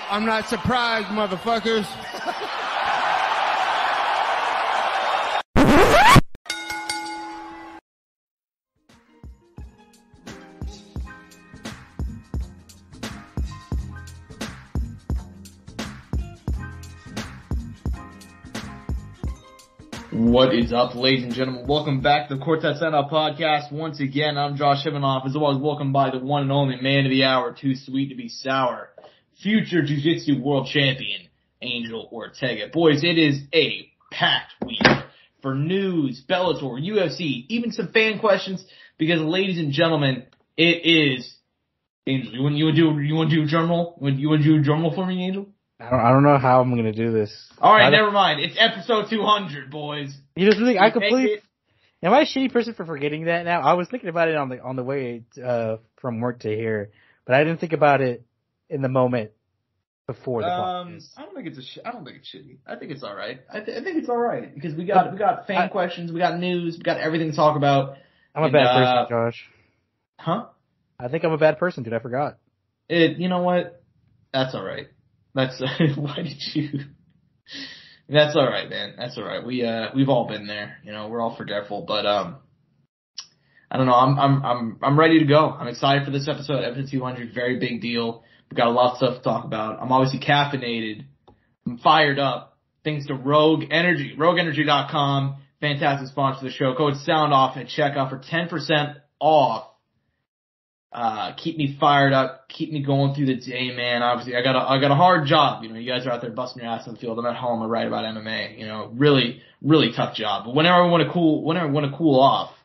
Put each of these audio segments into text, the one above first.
I'm not surprised, motherfuckers. What is up, ladies and gentlemen? Welcome back to the Courtside Soundoff podcast. Once again, I'm Josh Evanoff. As always, welcome by the one and only man of the hour, too sweet to be sour, future Jiu-Jitsu world champion, Angel Ortega. Boys, it is a packed week for news, Bellator, UFC, even some fan questions, because, ladies and gentlemen, it is Angel. You want to do a drum roll? You want to do a drum roll for me, Angel? I don't know how I'm going to do this. All right, never mind. It's episode 200, boys. You just think I completely. Am I a shitty person for forgetting that now? I was thinking about it on the way from work to here, but I didn't think about it in the moment before the podcast. I don't think it's shitty. I think it's all right. I think it's all right because we got fan questions, we got news, we got everything to talk about. I'm a bad person, Josh. Huh? I think I'm a bad person, dude. I forgot. You know what? That's all right. That's why did you? That's all right, man. That's all right. We've all been there. You know, we're all forgetful. But I don't know. I'm ready to go. I'm excited for this episode. Episode 200, very big deal. We've got a lot of stuff to talk about. I'm obviously caffeinated. I'm fired up. Thanks to Rogue Energy, RogueEnergy.com. Fantastic sponsor of the show. Code Soundoff at checkout for 10% off. Keep me fired up, keep me going through the day, man. Obviously, I got a hard job. You know, you guys are out there busting your ass on the field. I'm at home. I write about MMA. You know, really, really tough job. But whenever I want to cool off,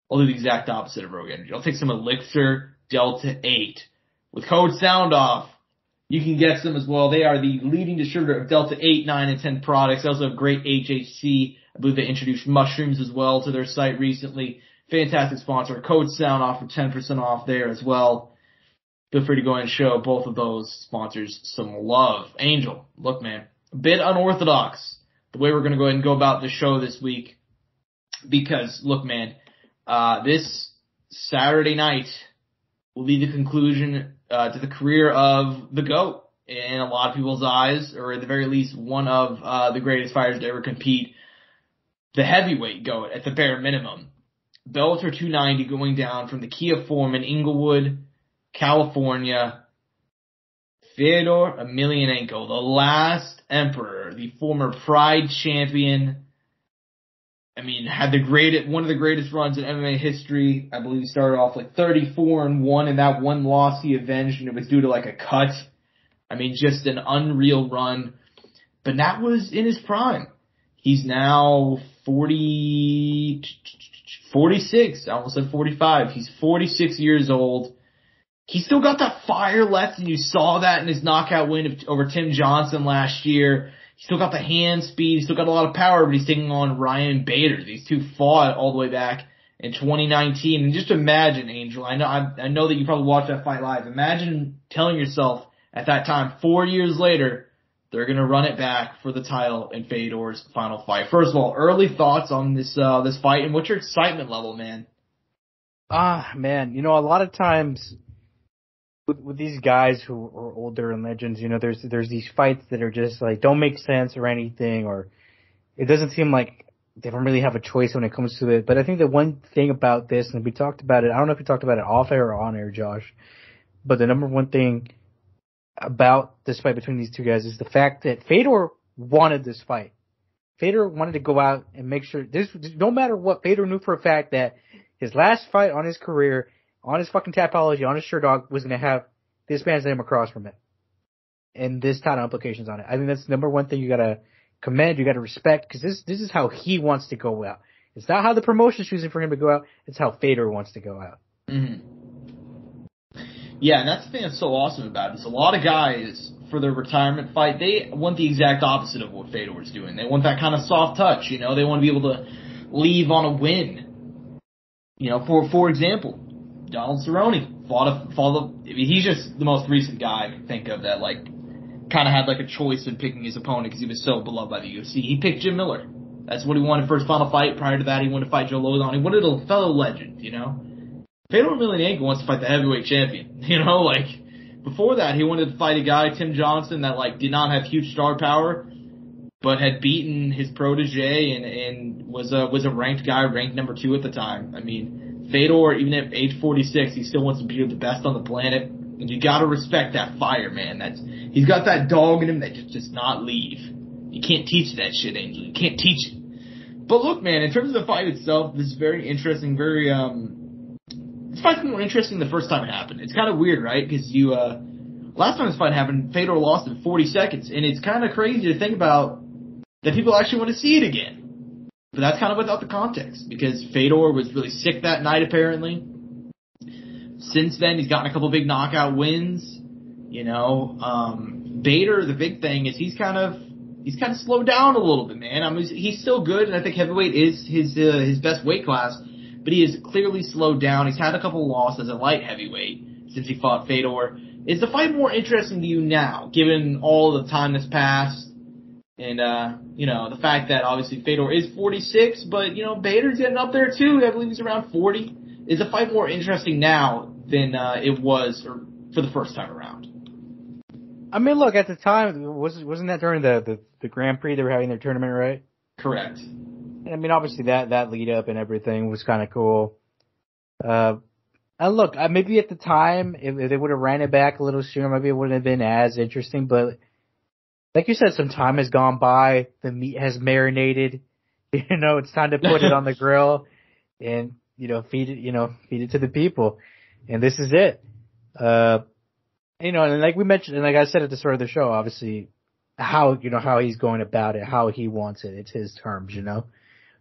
I'll do the exact opposite of Rogue Energy. I'll take some ELYXR Delta 8 with code Soundoff. You can get some as well. They are the leading distributor of Delta 8, 9, and 10 products. They also have great HHC. I believe they introduced mushrooms as well to their site recently. Fantastic sponsor. Code Soundoff for 10% off there as well. Feel free to go ahead and show both of those sponsors some love. Angel, look, man, a bit unorthodox the way we're going to go ahead and go about the show this week because, look, man, this Saturday night will be the conclusion to the career of the GOAT in a lot of people's eyes, or at the very least one of the greatest fighters to ever compete, the heavyweight GOAT at the bare minimum. Bellator 290 going down from the Kia Forum in Inglewood, California. Fedor Emelianenko, the last emperor, the former Pride champion. I mean, had one of the greatest runs in MMA history. I believe he started off like 34-1, and that one loss he avenged, and it was due to like a cut. I mean, just an unreal run. But that was in his prime. He's now 46. I almost said 45. He's 46 years old. He's still got that fire left, and you saw that in his knockout win over Tim Johnson last year. He's still got the hand speed. He's still got a lot of power, but he's taking on Ryan Bader. These two fought all the way back in 2019. And just imagine, Angel, I know that you probably watched that fight live. Imagine telling yourself at that time, 4 years later, they're going to run it back for the title in Fedor's final fight. First of all, early thoughts on this fight, and what's your excitement level, man? Man, you know, a lot of times with these guys who are older and legends, you know, there's these fights that are just like don't make sense or anything, or it doesn't seem like they don't really have a choice when it comes to it. But I think the one thing about this, and we talked about it, I don't know if we talked about it off air or on air, Josh, but the number one thing about this fight between these two guys is the fact that Fedor wanted this fight. Fedor wanted to go out and make sure no matter what, Fedor knew for a fact that his last fight on his career, on his fucking Tapology, on his shirt dog, was going to have this man's name across from it. And this title implications on it. I think that's the number one thing you got to commend, you got to respect, because this is how he wants to go out. It's not how the promotion's choosing for him to go out, it's how Fedor wants to go out. Mm-hmm. Yeah, and that's the thing that's so awesome about it. Is a lot of guys, for their retirement fight, they want the exact opposite of what Fedor's doing. They want that kind of soft touch, you know. They want to be able to leave on a win. You know, for example, Donald Cerrone he's just the most recent guy I can think of that, like, kind of had, like, a choice in picking his opponent because he was so beloved by the UFC. He picked Jim Miller. That's what he wanted for his final fight. Prior to that, he wanted to fight Joe Lozon. He wanted a fellow legend, you know. Fedor Emelianenko wants to fight the heavyweight champion, you know, like, before that, he wanted to fight a guy, Tim Johnson, that like did not have huge star power, but had beaten his protege and was a ranked guy, ranked number 2 at the time. I mean, Fedor, even at age 46, he still wants to be the best on the planet, and you gotta respect that fire, man. He's got that dog in him that just does not leave. You can't teach that shit, Angel. You can't teach it. But look, man, in terms of the fight itself, this is very interesting. This fight's more interesting the first time it happened. It's kind of weird, right? Because last time this fight happened, Fedor lost in 40 seconds, and it's kind of crazy to think about that people actually want to see it again. But that's kind of without the context, because Fedor was really sick that night, apparently. Since then, he's gotten a couple big knockout wins. Bader, the big thing is he's kind of slowed down a little bit, man. I mean, he's still good, and I think heavyweight is his best weight class, but he has clearly slowed down. He's had a couple losses at light heavyweight since he fought Fedor. Is the fight more interesting to you now, given all the time that's passed, and the fact that obviously Fedor is 46, but Bader's getting up there too. I believe he's around 40. Is the fight more interesting now than it was for the first time around? I mean, look, at the time, wasn't that during the Grand Prix they were having their tournament, right? Correct. And I mean, obviously that lead up and everything was kind of cool. And look, maybe at the time, if they would have ran it back a little sooner, maybe it wouldn't have been as interesting. But like you said, some time has gone by. The meat has marinated. It's time to put it on the grill and feed it to the people. And this is it. And like we mentioned, and like I said at the start of the show, obviously, how he's going about it, how he wants it. It's his terms,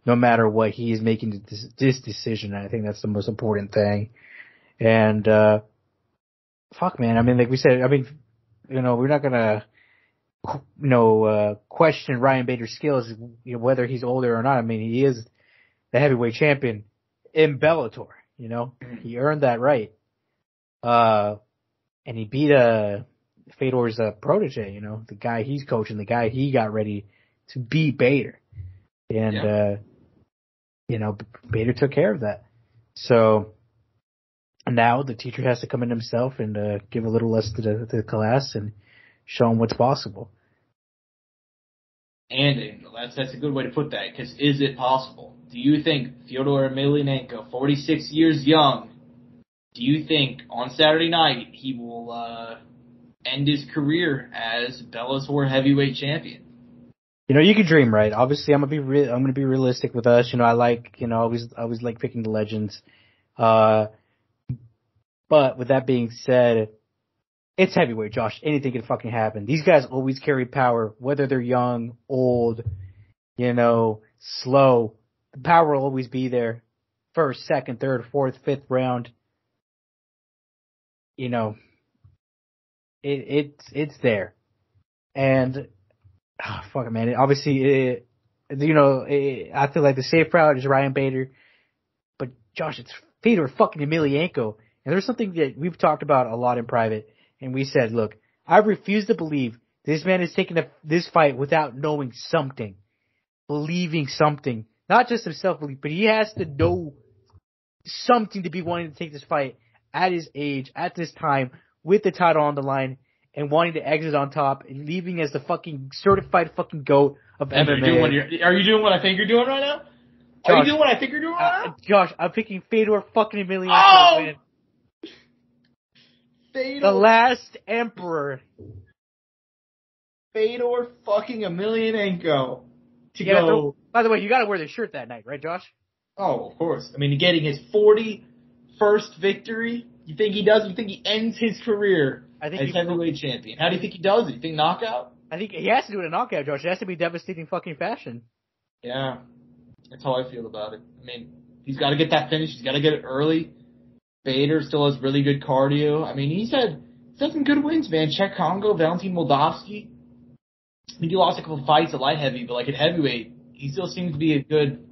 no matter what, he is making this decision. And I think that's the most important thing. And, fuck, man. I mean, like we said, we're not gonna, question Ryan Bader's skills, whether he's older or not. I mean, he is the heavyweight champion in Bellator, he earned that right. And he beat Fedor's protege, the guy he's coaching, the guy he got ready to beat Bader. And, Bader took care of that. So now the teacher has to come in himself and give a little lesson to the class and show him what's possible. And that's a good way to put that, because is it possible? Do you think Fedor Emelianenko, 46 years young, do you think on Saturday night he will end his career as Bellator heavyweight champion? You can dream, right? Obviously, I'm gonna be realistic with us. I like, always like picking the legends. But with that being said, it's heavyweight, Josh. Anything can fucking happen. These guys always carry power, whether they're young, old, slow. The power will always be there. First, second, third, fourth, fifth round. It's there. And, fuck it, man. Obviously, I feel like the safe route is Ryan Bader. But, Josh, it's Fedor fucking Emelianenko. And there's something that we've talked about a lot in private. And we said, look, I refuse to believe this man is taking this fight without knowing something. Believing something. Not just himself, but he has to know something to be wanting to take this fight at his age, at this time, with the title on the line, and wanting to exit on top and leaving as the fucking certified fucking GOAT of MMA. Are you doing what I think you're doing right now? Josh, are you doing what I think you're doing right now? Josh, I'm picking Fedor fucking Emelianenko, man. Fedor. The last emperor. Fedor fucking Emelianenko. By the way, you gotta wear the shirt that night, right, Josh? Oh, of course. I mean, getting his 41st victory. You think he does? You think he ends his career as heavyweight champion? How do you think he does it? You think knockout? I think he has to do it in knockout, Josh. It has to be devastating fucking fashion. Yeah. That's how I feel about it. I mean, he's got to get that finish. He's got to get it early. Bader still has really good cardio. I mean, he's had some good wins, man. Czech Congo, Valentin Moldavsky. I mean, he lost a couple fights at light heavy, but like at heavyweight, he still seems to be a good,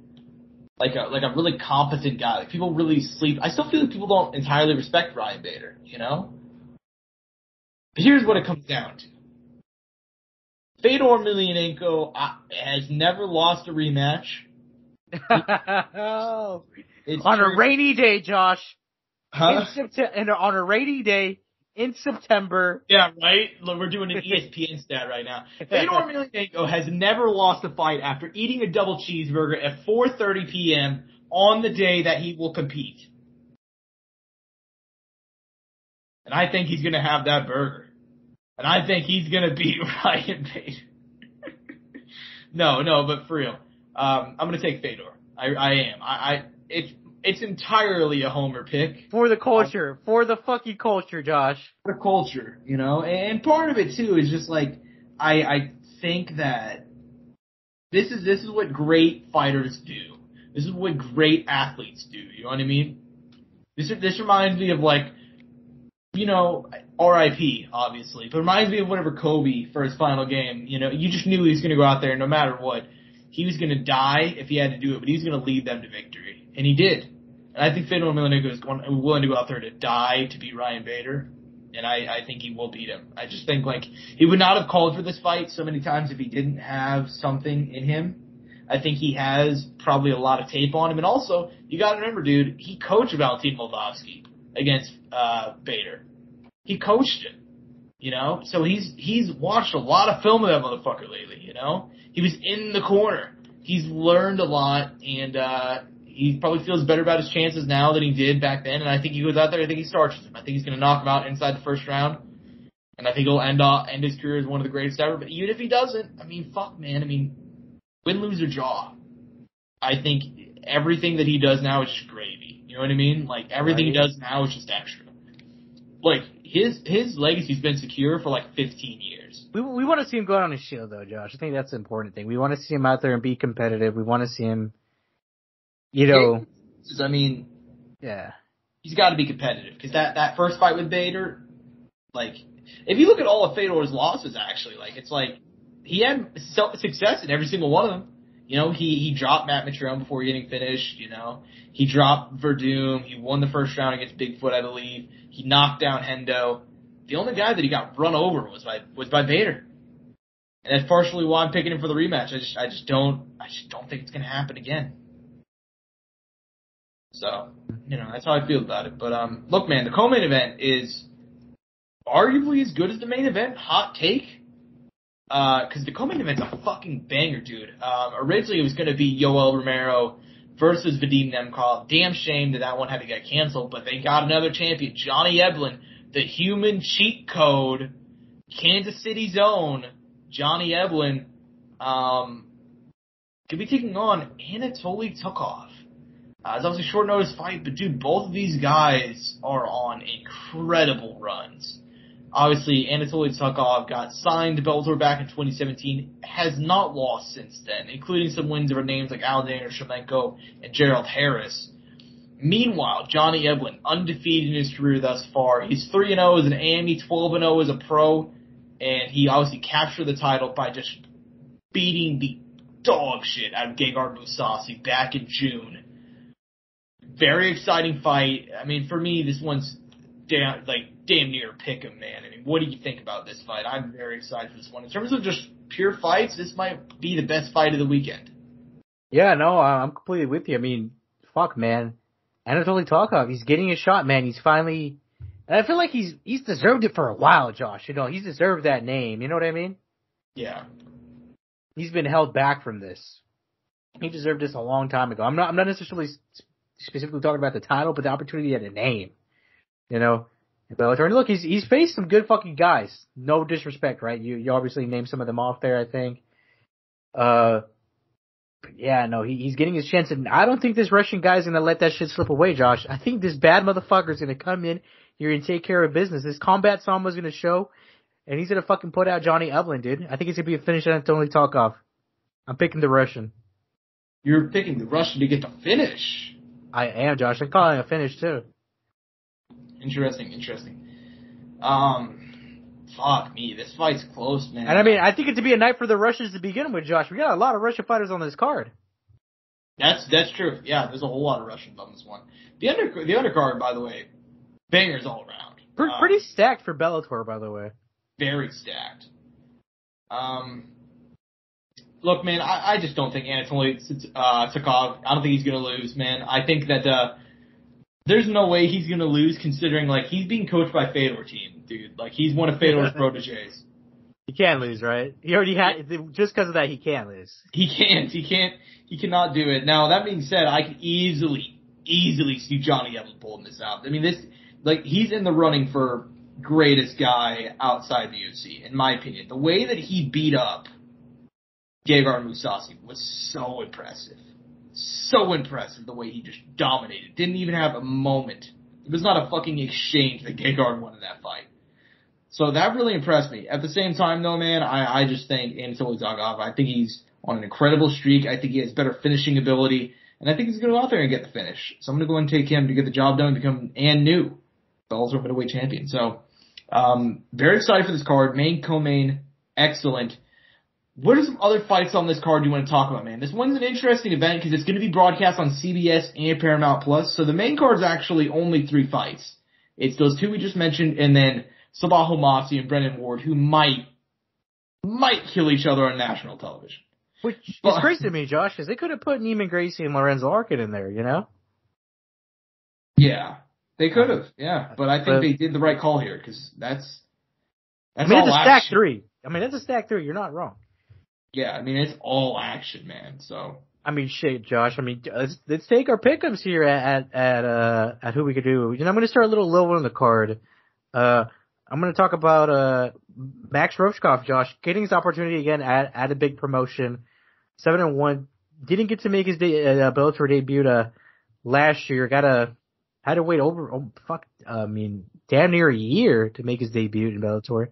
like a really competent guy. Like people really sleep. I still feel like people don't entirely respect Ryan Bader, But here's what it comes down to. Fedor Emelianenko has never lost a rematch. On a rainy day, Josh. Huh? On a rainy day in September. Yeah, right? Look, we're doing an ESPN stat right now. Fedor Emelianenko has never lost a fight after eating a double cheeseburger at 4:30 p.m. on the day that he will compete. And I think he's going to have that burger. And I think he's going to beat Ryan Bader. No, but for real. I'm going to take Fedor. I am. It's entirely a homer pick. For the culture. For the fucking culture, Josh. For the culture, you know? And part of it, too, is just like, I think that this is what great fighters do. This is what great athletes do. You know what I mean? This reminds me of, like, you know, R.I.P., obviously, but it reminds me of whenever Kobe, for his final game, you know, you just knew he was going to go out there no matter what. He was going to die if he had to do it, but he was going to lead them to victory. And he did. And I think Fedor Emelianenko is willing to go out there to die to beat Ryan Bader. And I think he will beat him. I just think, like, he would not have called for this fight so many times if he didn't have something in him. I think he has probably a lot of tape on him. And also, you got to remember, dude, he coached Valentin Moldavsky against Bader. He coached him, you know? So he's watched a lot of film of that motherfucker lately, you know? He was in the corner. He's learned a lot, and he probably feels better about his chances now than he did back then. And I think he goes out there, I think he starches him. I think he's going to knock him out inside the first round. And I think he'll end his career as one of the greatest ever. But even if he doesn't, I mean, fuck, man. I mean, win, lose, or draw. I think everything that he does now is just gravy. You know what I mean? Like, everything he does now is just extra. Like, his legacy's been secure for like 15 years. We want to see him go out on his shield, though, Josh. I think that's the important thing. We want to see him out there and be competitive. We want to see him, you know. I mean, yeah, he's got to be competitive because that first fight with Bader, like, if you look at all of Fedor's losses, actually, like, it's like he had success in every single one of them. You know, he dropped Matt Mitrione before getting finished, you know. He dropped Verdum. He won the first round against Bigfoot, I believe. He knocked down Hendo. The only guy that he got run over was by Bader. And that's partially why I'm picking him for the rematch. I just don't think it's going to happen again. So, you know, that's how I feel about it. But, look, man, the co-main event is arguably as good as the main event. Hot take. Cause the co-main event's a fucking banger, dude. Originally it was gonna be Yoel Romero versus Vadim Nemkov. Damn shame that one had to get canceled, but they got another champion, Johnny Eblen, the human cheat code, Kansas City's own Johnny Eblen, could be taking on Anatoly Tukov. It's obviously a short notice fight, but dude, both of these guys are on incredible runs. Obviously, Anatoly Tukov got signed to Bellator back in 2017, has not lost since then, including some wins over names like Alexander Shlemenko and Gerald Harris. Meanwhile, Johnny Eblen, undefeated in his career thus far. He's 3-0 as an AME, 12-0 as a pro, and he obviously captured the title by just beating the dog shit out of Gegard Mousasi back in June. Very exciting fight. I mean, for me, this one's damn near pick'em, man. I mean, what do you think about this fight? I'm very excited for this one. In terms of just pure fights, this might be the best fight of the weekend. Yeah, no, I'm completely with you. I mean, fuck, man. Anatoly Tukov, he's getting a shot, man. He's finally, and I feel like he's deserved it for a while, Josh. You know, he's deserved that name. You know what I mean? Yeah. He's been held back from this. He deserved this a long time ago. I'm not necessarily specifically talking about the title, but the opportunity at a name. You know, Bellator. And look, he's faced some good fucking guys. No disrespect, right? You obviously named some of them off there, I think. But yeah, no, he's getting his chance, and I don't think this Russian guy's gonna let that shit slip away, Josh. I think this bad motherfucker's gonna come in here and take care of business. This combat Sambo's gonna show, and he's gonna fucking put out Johnny Eblen, dude. I think it's gonna be a finish on Anatoly Tukov. I'm picking the Russian. You're picking the Russian to get the finish. I am, Josh. I'm calling it a finish too. Interesting. Fuck me. This fight's close, man. And I mean, I think it'd be a night for the Russians to begin with, Josh. We got a lot of Russian fighters on this card. That's true. Yeah, there's a whole lot of Russians on this one. The undercard, by the way, bangers all around. Pretty stacked for Bellator, by the way. Very stacked. Look, man, I just don't think Anatoly Tukov, I don't think he's going to lose, man. I think that there's no way he's going to lose considering, like, he's being coached by Fedor team. dude. Like, he's one of Fedor's proteges. He can't lose, right? He already had, just because of that, he can't lose. He cannot do it. Now, that being said, I could easily see Johnny Evans pulling this out. I mean, he's in the running for greatest guy outside the UFC, in my opinion. The way that he beat up Gegard Mousasi was so impressive. So impressive, the way he just dominated. Didn't even have a moment. It was not a fucking exchange that Gegard won in that fight. So that really impressed me. At the same time, though, man, I just think Anatoly Zagov, I think he's on an incredible streak. I think he has better finishing ability. And I think he's going to go out there and get the finish. So I'm going to go and take him to get the job done and become new Bellator middleweight champion. So, very excited for this card. Main, co-main, excellent. What are some other fights on this card you want to talk about, man? This one's an interesting event because it's going to be broadcast on CBS and Paramount Plus. So the main card's actually only 3 fights. It's those 2 we just mentioned, and then Sabah Homasi and Brendan Ward, who might kill each other on national television. Which is crazy to me, Josh, because they could have put Neiman Gracie and Lorenzo Larkin in there, you know? Yeah, they could have, yeah. But I think they did the right call here, because that's I mean, all it's a action. stack 3. I mean, that's a stack 3. You're not wrong. Yeah, I mean, it's all action, man, so. I mean, shit, Josh. I mean, let's take our pick'ems here at who we could do. You know, I'm going to start a little low on the card. I'm going to talk about Max Roshkov, Josh, getting his opportunity again at a big promotion. 7-1, didn't get to make his Bellator debut last year. Had to wait damn near a year to make his debut in Bellator.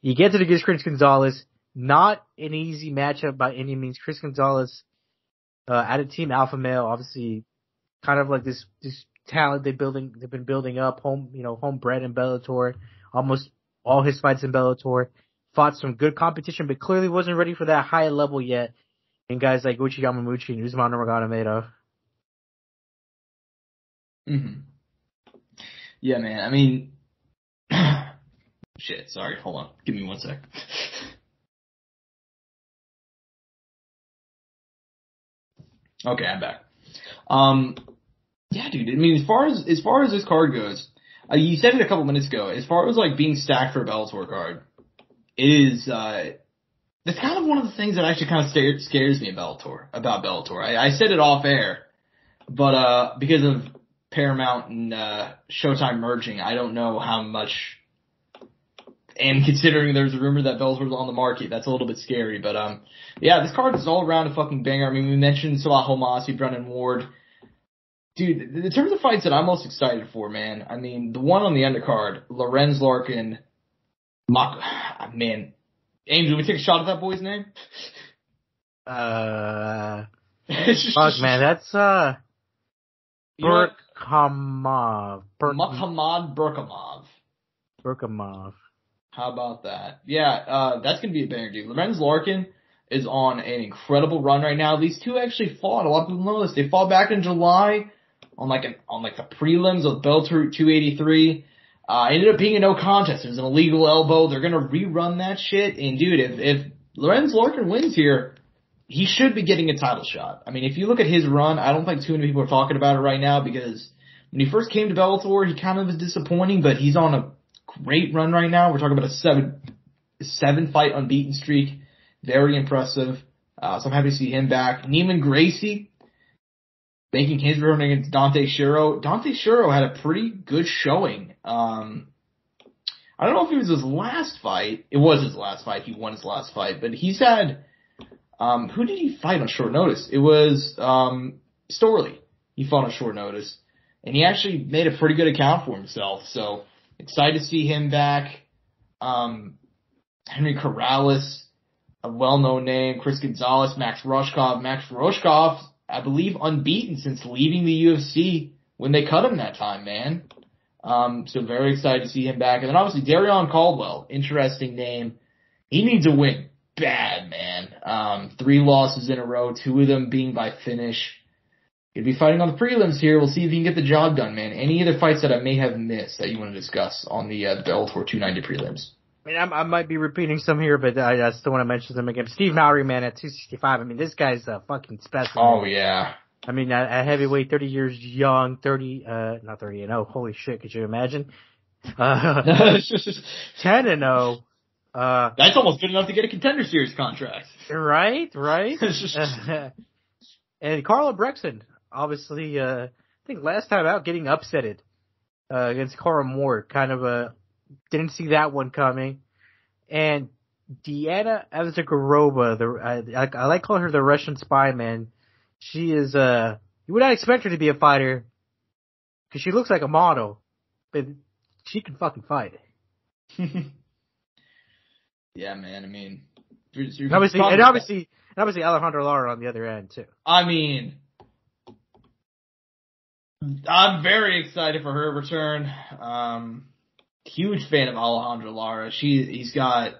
He gets it against Chris Gonzalez. Not an easy matchup by any means. Chris Gonzalez out of Team Alpha Male, obviously, kind of like this talent they've been building up, homebred in Bellator. Almost all his fights in Bellator. Fought some good competition, but clearly wasn't ready for that high level yet. And guys like Uchi Yamamuchi and Usman Nurmagomedov. Mm-hmm. Yeah, man. I mean, shit. Sorry. Hold on. Give me 1 sec. Okay, I'm back. Yeah, dude. I mean, as far as this card goes, you said it a couple minutes ago. As far as like being stacked for a Bellator card, it is. That's kind of one of the things that actually kind of scares me about Bellator. I said it off air, but because of Paramount and Showtime merging, I don't know how much. And considering there's a rumor that Bellator's on the market, that's a little bit scary. But yeah, this card is all around a fucking banger. I mean, we mentioned Salah Homasi, Brendan Ward. Dude, in terms of fights that I'm most excited for, man, I mean, the one on the undercard, Lorenz Larkin, man, Angel, we take a shot at that boy's name? Fuck, man, that's, Burkhamov. Muhammad Burkhamov. How about that? Yeah, that's gonna be a banger, dude. Lorenz Larkin is on an incredible run right now. These two actually fought. A lot of people know this. They fought back in July on the prelims of Bellator 283. Ended up being a no contest. It was an illegal elbow. They're gonna rerun that shit. And dude, if Lorenz Larkin wins here, he should be getting a title shot. I mean, if you look at his run, I don't think too many people are talking about it right now because when he first came to Bellator, he kind of was disappointing, but he's on a great run right now. We're talking about a seven fight unbeaten streak. Very impressive. So I'm happy to see him back. Neiman Gracie making his run against Dante Shiro. Dante Shiro had a pretty good showing. I don't know if it was his last fight. It was his last fight. He won his last fight. But he's had, who did he fight on short notice? It was, Storley. He fought on short notice. And he actually made a pretty good account for himself. So excited to see him back. Henry Corrales, a well-known name. Chris Gonzalez, Max Roshkov. Max Roshkov, I believe, unbeaten since leaving the UFC when they cut him that time, man. So very excited to see him back. And then obviously Darion Caldwell, interesting name. He needs a win bad, man. 3 losses in a row, 2 of them being by finish. He'll be fighting on the prelims here. We'll see if he can get the job done, man. Any other fights that I may have missed that you want to discuss on the Bellator 290 prelims? I mean, I might be repeating some here, but I still want to mention them again. Steve Mowry, man, at 265. I mean, this guy's a fucking specimen. Oh, yeah. I mean, at heavyweight, 30 years young, not 30 and oh, holy shit, could you imagine? 10-0. That's almost good enough to get a Contender Series contract. Right. And Carla Brexton, obviously, I think last time out getting upsetted against Cara Moore. Kind of didn't see that one coming. And Deanna Avzagorova, I like calling her the Russian spy, man. She is, you would not expect her to be a fighter because she looks like a model, but she can fucking fight. Yeah, man. I mean, obviously Alejandro Lara on the other end too. I mean, I'm very excited for her return. Huge fan of Alejandro Lara. She's had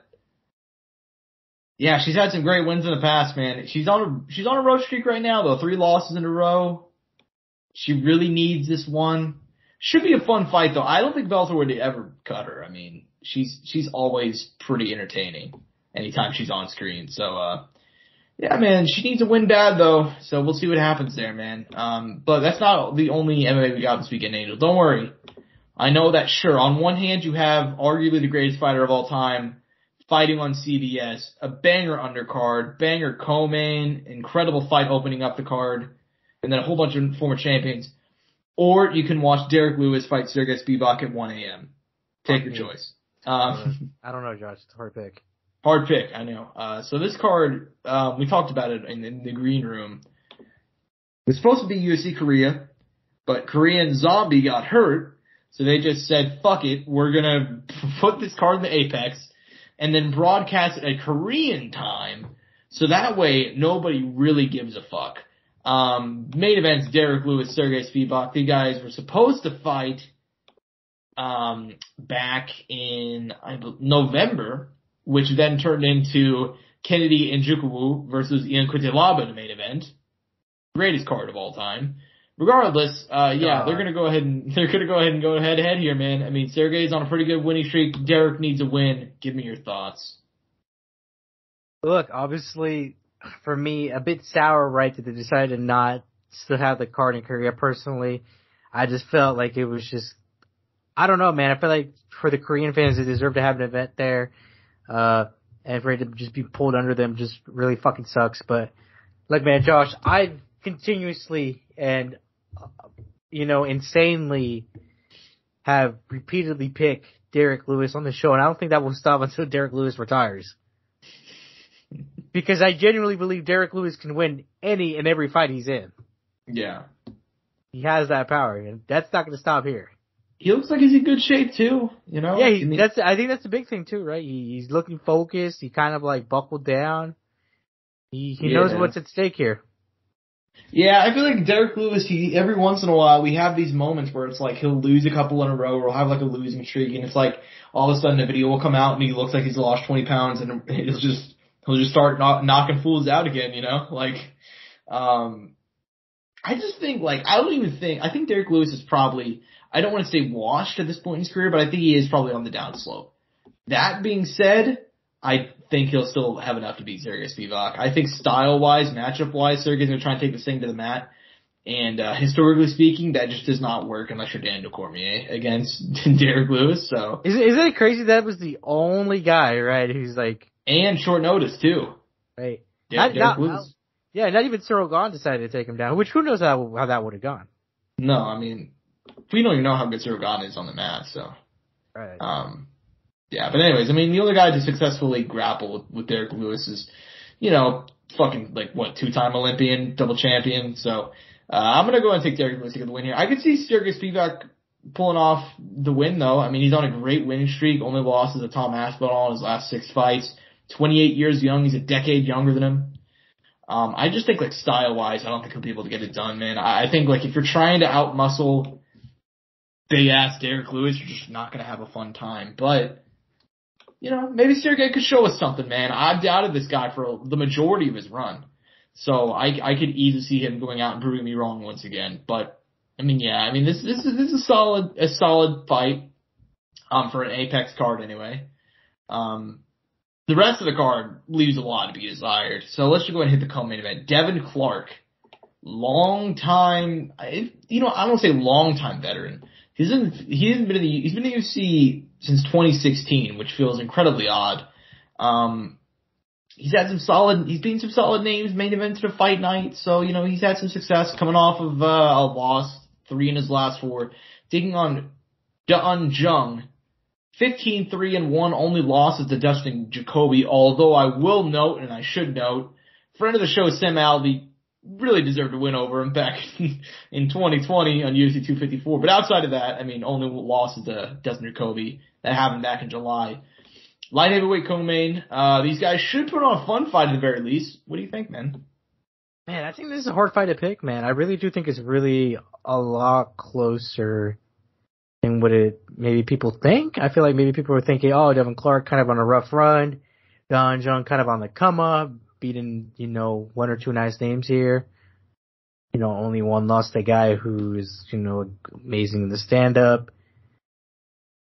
some great wins in the past, man. She's on a road streak right now, though. 3 losses in a row. She really needs this one. Should be a fun fight, though. I don't think Bellator would ever cut her. I mean, she's always pretty entertaining anytime she's on screen. So, yeah, man, she needs a win bad, though. So we'll see what happens there, man. But that's not the only MMA we got this weekend, Angel. Don't worry. I know that, sure, on one hand you have arguably the greatest fighter of all time fighting on CBS, a banger undercard, banger co-main, incredible fight opening up the card, and then a whole bunch of former champions. Or you can watch Derek Lewis fight Sergey Spivak at 1 a.m. Take your choice. I don't know, Josh. It's a hard pick. Hard pick, I know. So this card, we talked about it in the green room. It was supposed to be UFC Korea, but Korean Zombie got hurt, so they just said, fuck it, we're gonna put this card in the Apex, and then broadcast it at Korean time, so that way nobody really gives a fuck. Main events, Derek Lewis, Sergey Spivak. The guys were supposed to fight back in November, which then turned into Kennedy Njoku versus Ian Cutelaba in the main event. Greatest card of all time. Regardless, they're gonna go ahead and go head to head here, man. I mean, Sergey's on a pretty good winning streak. Derek needs a win. Give me your thoughts. Look, obviously, for me, a bit sour, right, that they decided to not still have the card in Korea. Personally, I just felt like it was just, I don't know, man. I feel like for the Korean fans, they deserve to have an event there. And for it to just be pulled under them just really fucking sucks. But look, man, Josh, I continuously and, insanely have repeatedly picked Derek Lewis on the show, and I don't think that will stop until Derek Lewis retires. Because I genuinely believe Derek Lewis can win any and every fight he's in. Yeah. He has that power, and that's not going to stop here. He looks like he's in good shape too, you know? Yeah, I think that's the big thing too, right? He's looking focused. He kind of like buckled down. He knows what's at stake here. Yeah, I feel like Derek Lewis, every once in a while we have these moments where it's like he'll lose a couple in a row, or he'll have like a losing streak, and it's like all of a sudden a video will come out and he looks like he's lost 20 pounds, and he'll just start knocking fools out again, you know? Like, I just think, I think Derek Lewis is probably, I don't want to say washed at this point in his career, but I think he is probably on the downslope. That being said, I think he'll still have enough to beat Sergey Spivak. I think style-wise, matchup-wise, Sergey's going to try and take this thing to the mat. And historically speaking, that just does not work unless you're Daniel Cormier against Derek Lewis. So Isn't it crazy that was the only guy, right, who's like... And short notice, too. Right. Derek Lewis. Yeah, not even Cyril Gahn decided to take him down, which who knows how that would have gone. No, I mean, we don't even know how good Cyril Gahn is on the mat, so... Right. Yeah, but anyways, I mean, the only guy to successfully grapple with Derek Lewis is, fucking, 2-time Olympian, double champion. So, I'm gonna go and take Derek Lewis to get the win here. I could see Sergey Spivak pulling off the win, though. I mean, he's on a great winning streak. Only lost to Tom Aspinall in his last 6 fights. 28 years young. He's a decade younger than him. I just think, style-wise, I don't think he'll be able to get it done, man. I think, if you're trying to outmuscle big-ass Derek Lewis, you're just not gonna have a fun time. But... maybe Sergey could show us something, man. I've doubted this guy for the majority of his run. So I could easily see him going out and proving me wrong once again. But, this is a solid fight, for an Apex card anyway. The rest of the card leaves a lot to be desired. So let's just go ahead and hit the co-main event. Devin Clark, I don't say long-time veteran. He's been in the UFC since 2016, which feels incredibly odd. He's beaten some solid names, main events at a fight night, so, he's had some success coming off of, a loss, 3 in his last 4, taking on Dun Jung. 15-3-1, only loss is to Dustin Jacoby, although I will note, and I should note, friend of the show, Sam Alvey, really deserved to win over him back in 2020 on UFC 254. But outside of that, only loss is to Dustin Jacoby. That happened back in July. Light heavyweight co-main. These guys should put on a fun fight at the very least. What do you think, man? Man, I think this is a hard fight to pick, man. I really do think it's really a lot closer than what maybe people think. I feel like maybe people were thinking, oh, Devin Clark kind of on a rough run. Don Jung kind of on the come up, beating, 1 or 2 nice names here. Only one lost to a guy who is, amazing in the stand-up.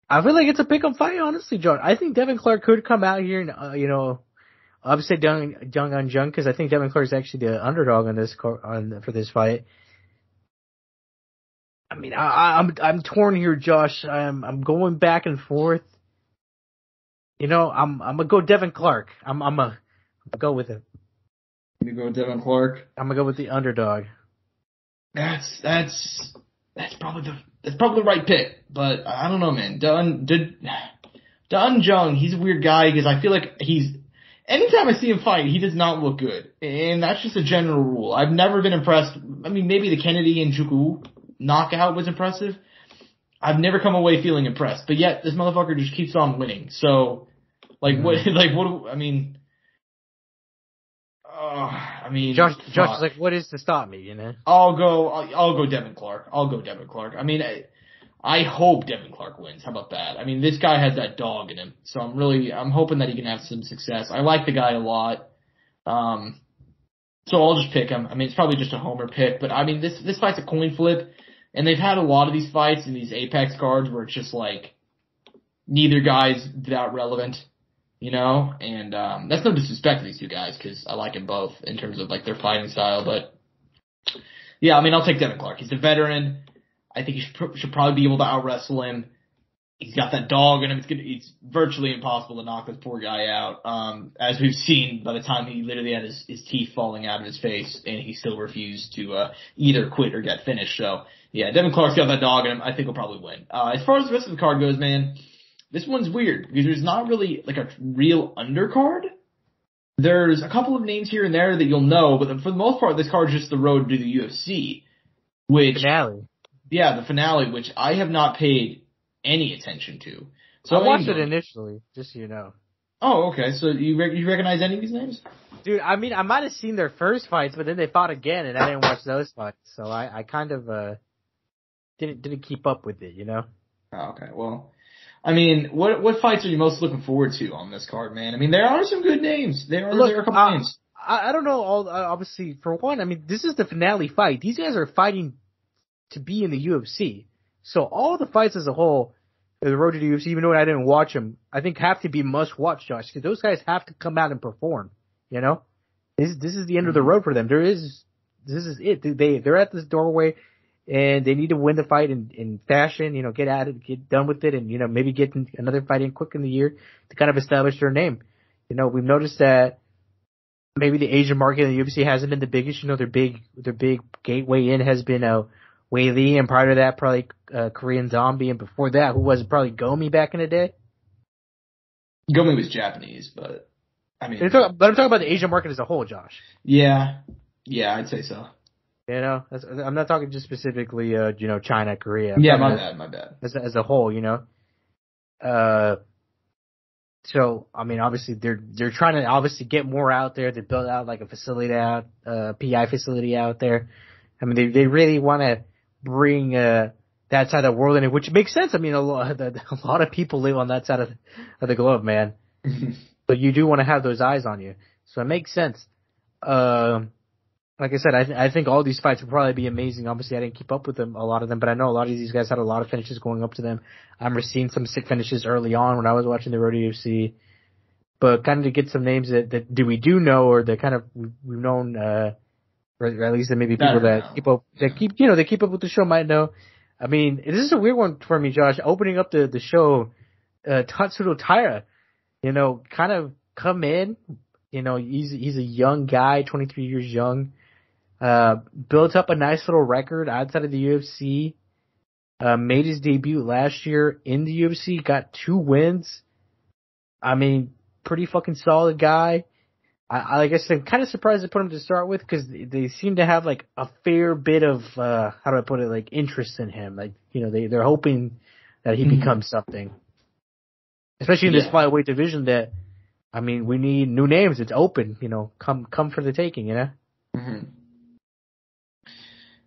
I feel like it's a pick-em fight, honestly, John. I think Devin Clark could come out here and, upset Jung on Jung, because I think Devin Clark is actually the underdog for this fight. I'm torn here, Josh. I'm going back and forth. I'm gonna go Devin Clark. I'm gonna go with it. You go with Devin Clark? I'm gonna go with the underdog. That's probably the right pick, but I don't know, man. Dun Jung, he's a weird guy because I feel like anytime I see him fight, he does not look good. And that's just a general rule. I've never been impressed. Maybe the Kennedy and Juku knockout was impressive. I've never come away feeling impressed, but yet this motherfucker just keeps on winning. So, Josh, like, what is to stop me, I'll go Devin Clark. I hope Devin Clark wins. How about that? This guy has that dog in him, so I'm hoping that he can have some success. I like the guy a lot. So I'll just pick him. It's probably just a homer pick, but this fight's a coin flip, and they've had a lot of these fights in these Apex cards where it's just like neither guy's that relevant, and that's no disrespect to these two guys because I like them both in terms of like their fighting style, but yeah, I'll take Devin Clark. He's a veteran. I think he should probably be able to out-wrestle him. He's got that dog in him. It's virtually impossible to knock this poor guy out. As we've seen by the time he literally had his teeth falling out of his face and he still refused to, either quit or get finished. So yeah, Devin Clark's got that dog in him. I think he'll probably win. As far as the rest of the card goes, man, this one's weird because there's not really like a real undercard. There's a couple of names here and there that you'll know, but for the most part, this card is just the road to the UFC, finale. Yeah, the finale, which I have not paid any attention to. So I watched it initially, just so you know. Oh, okay. So you recognize any of these names? Dude, I might have seen their first fights, but then they fought again, and I didn't watch those fights. So I kind of didn't keep up with it, Oh, okay. Well, what fights are you most looking forward to on this card, man? There are some good names. There are a couple names. I don't know. Obviously, for one, this is the finale fight. These guys are fighting to be in the UFC. So all the fights as a whole, the road to the UFC, even though I didn't watch them, I think have to be must watch, Josh, because those guys have to come out and perform. This is the end of the road for them. This is it. They're at this doorway, and they need to win the fight in fashion. Get at it, get done with it, and maybe get another fight in quick in the year to kind of establish their name. We've noticed that maybe the Asian market in the UFC hasn't been the biggest. Their big gateway in has been Wei Li, and prior to that, probably Korean Zombie, and before that, who was it? Probably Gomi back in the day. Gomi was Japanese, but but I'm talking about the Asian market as a whole, Josh. Yeah, I'd say so. I'm not talking just specifically, China, Korea. Yeah, my bad. As a whole, So, obviously they're trying to obviously get more out there. They build out like a facility PI facility out there. They really want to bring that side of the world in it, which makes sense. A lot of people live on that side of the globe, man. But you do want to have those eyes on you, so it makes sense. Like I said, I think all these fights will probably be amazing. Obviously, I didn't keep up with a lot of them, but I know a lot of these guys had a lot of finishes going up to them. I'm seeing some sick finishes early on when I was watching the Road to UFC. But kind of to get some names that we do know, or that kind of we've known, or at least that maybe people that keep up, they keep up with the show might know. I mean, this is a weird one for me, Josh. Opening up the show, Tatsuro Taira, kind of come in. He's a young guy, 23 years young. Built up a nice little record outside of the UFC. Made his debut last year in the UFC. Got 2 wins. I mean, pretty fucking solid guy. I guess I'm kind of surprised to put him to start with because they seem to have like a fair bit of how do I put it, like interest in him. Like they're hoping that he becomes something, especially in this flyweight division. That I mean, we need new names. It's open. Come for the taking. Mm-hmm.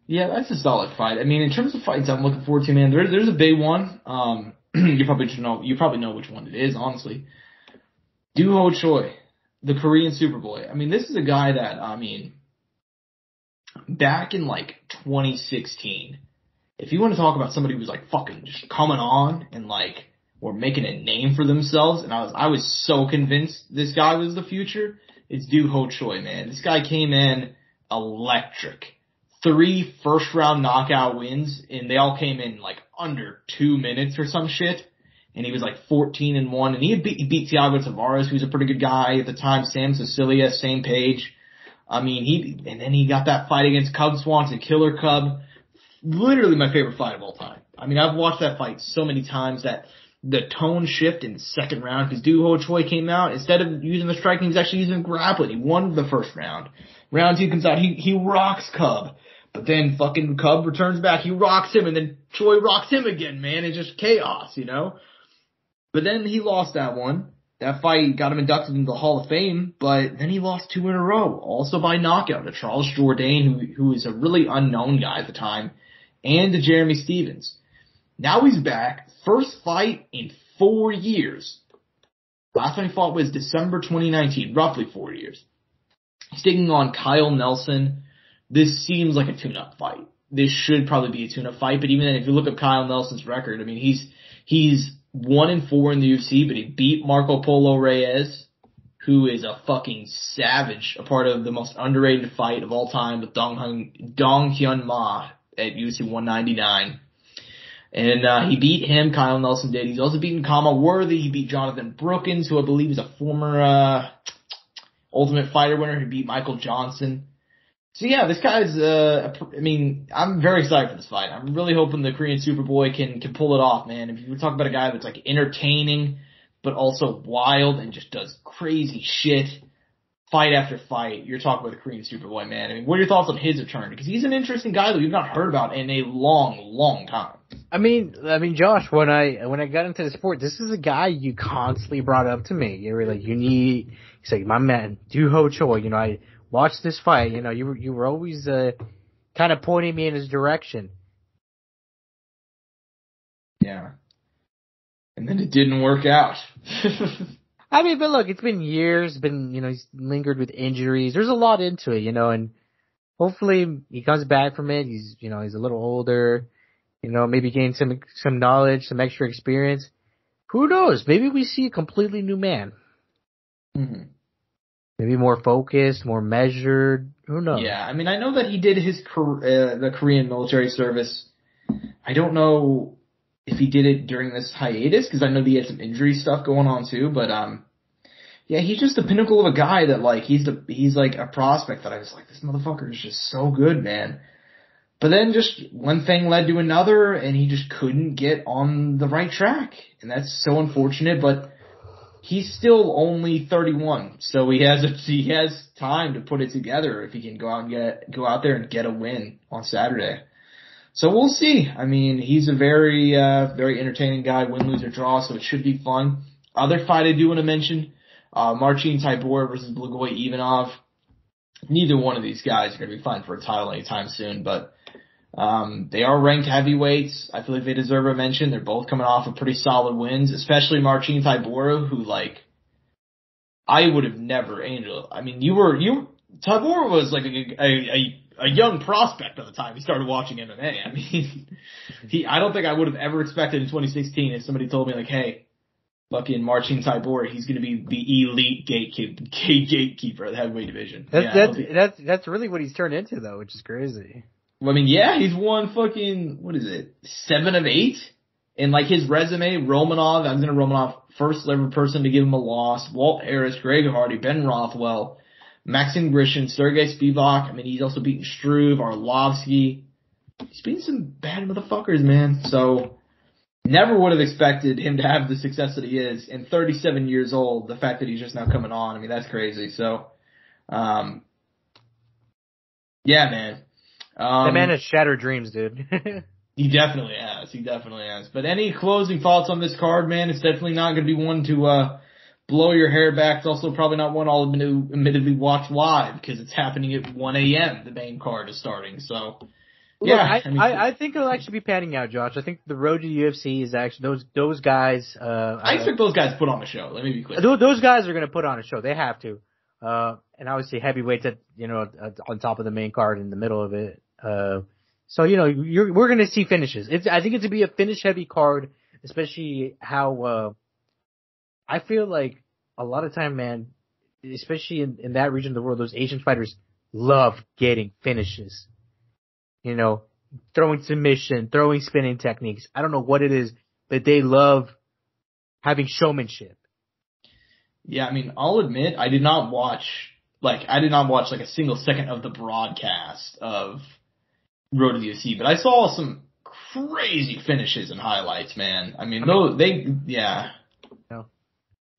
Yeah, that's a solid fight. I mean, in terms of fights I'm looking forward to, man, there's a big one. You probably know which one it is, honestly. Doo-Ho Choi, the Korean Superboy. I mean, this is a guy that, back in like 2016, if you want to talk about somebody who was like fucking just coming on and like were making a name for themselves, and I was so convinced this guy was the future, it's Doo-Ho Choi, man. This guy came in electric. 3 first-round knockout wins, and they all came in like under 2 minutes or some shit. And he was like 14-1, and he beat Thiago Tavares, who's a pretty good guy at the time. Sam Sicilia, same page. I mean, and then he got that fight against Cub Swanson, Killer Cub. Literally my favorite fight of all time. I mean, I've watched that fight so many times that the tone shift in the second round, because Doo-Ho Choi came out, instead of using the striking, he's actually using grappling. He won the first round. Round 2 comes out, he rocks Cub. But then fucking Cub returns back, he rocks him, and then Choi rocks him again, man. It's just chaos, But then he lost that one. That fight got him inducted into the Hall of Fame, but then he lost 2 in a row, also by knockout to Charles Jourdain, who is a really unknown guy at the time, and to Jeremy Stevens. Now he's back. First fight in 4 years. Last time he fought was December 2019, roughly 4 years. He's taking on Kyle Nelson. This seems like a tune-up fight. This should probably be a tune-up fight, but even then, if you look at Kyle Nelson's record, I mean, he's 1-4 in the UFC, but he beat Marco Polo Reyes, who is a fucking savage, a part of the most underrated fight of all time with Dong Hyun Ma at UFC 199. And he beat him, Kyle Nelson did. He's also beaten Kama Worthy. He beat Jonathan Brookins, who I believe is a former Ultimate Fighter winner. He beat Michael Johnson. So yeah, this guy's, I'm very excited for this fight. I'm really hoping the Korean Superboy can pull it off, man. If you talk about a guy that's like entertaining, but also wild and just does crazy shit, fight after fight, you're talking about the Korean Superboy, man. I mean, what are your thoughts on his return? Because he's an interesting guy that we've not heard about in a long, long time. I mean, Josh, when I got into the sport, this is a guy you constantly brought up to me. You were like, he's like, my man, Doo-Ho Choi, I watched this fight, you were always kind of pointing me in his direction. Yeah. And then it didn't work out. I mean, but look, it's been years, he's lingered with injuries. There's a lot into it, and hopefully he comes back from it. He's a little older, maybe gain some knowledge, some extra experience. Who knows? Maybe we see a completely new man. Mm-hmm. Maybe more focused, more measured. Who knows? Yeah, I mean, I know that he did the Korean military service. I don't know if he did it during this hiatus, because I know that he had some injury stuff going on too. But yeah, he's just the pinnacle of a guy that like he's like a prospect that I was like, this motherfucker is just so good, man. But then just one thing led to another, and he just couldn't get on the right track, and that's so unfortunate. But he's still only 31, so he has time to put it together if he can go out there and get a win on Saturday. So we'll see. I mean, he's a very very entertaining guy, win, lose, or draw, so it should be fun. Other fight I do want to mention, Marcin Tybura versus Blagoy Ivanov. Neither one of these guys are going to be fighting for a title anytime soon, but they are ranked heavyweights. I feel like they deserve a mention. They're both coming off of pretty solid wins, especially Marcin Tybura, who I would have never, Angel. I mean, Tybura was like a young prospect at the time he started watching MMA. I mean, I don't think I would have ever expected in 2016 if somebody told me like, hey, fucking Marcin Tybura, he's going to be the elite gatekeeper of the heavyweight division. That's really what he's turned into, though, which is crazy. I mean, yeah, he's won fucking, what is it, 7 of 8? And like his resume, Romanov, Alexander Romanov, first ever person to give him a loss. Walt Harris, Greg Hardy, Ben Rothwell, Maxim Grishin, Sergey Spivak. I mean, he's also beaten Struve, Arlovsky. He's beaten some bad motherfuckers, man. So, never would have expected him to have the success that he is. And 37 years old, the fact that he's just now coming on, I mean, that's crazy. So, yeah, man. That man has shattered dreams, dude. He definitely has. He definitely has. But any closing thoughts on this card, man? It's definitely not going to be one to blow your hair back. It's also probably not one I'll admittedly watch live because it's happening at 1 a.m. The main card is starting. So, yeah. Look, I think it'll actually be panning out, Josh. I think the road to UFC is actually those guys. I expect those guys to put on a show. Let me be clear. Those guys are going to put on a show. They have to. And obviously heavyweights on top of the main card in the middle of it. So, we're going to see finishes. I think it's going to be a finish-heavy card, especially how I feel like a lot of time, man, especially in that region of the world, those Asian fighters love getting finishes. Throwing submission, throwing spinning techniques. I don't know what it is, but they love having showmanship. Yeah, I mean, I'll admit, I did not watch a single second of the broadcast of Road to the UFC, but I saw some crazy finishes and highlights, man. I mean,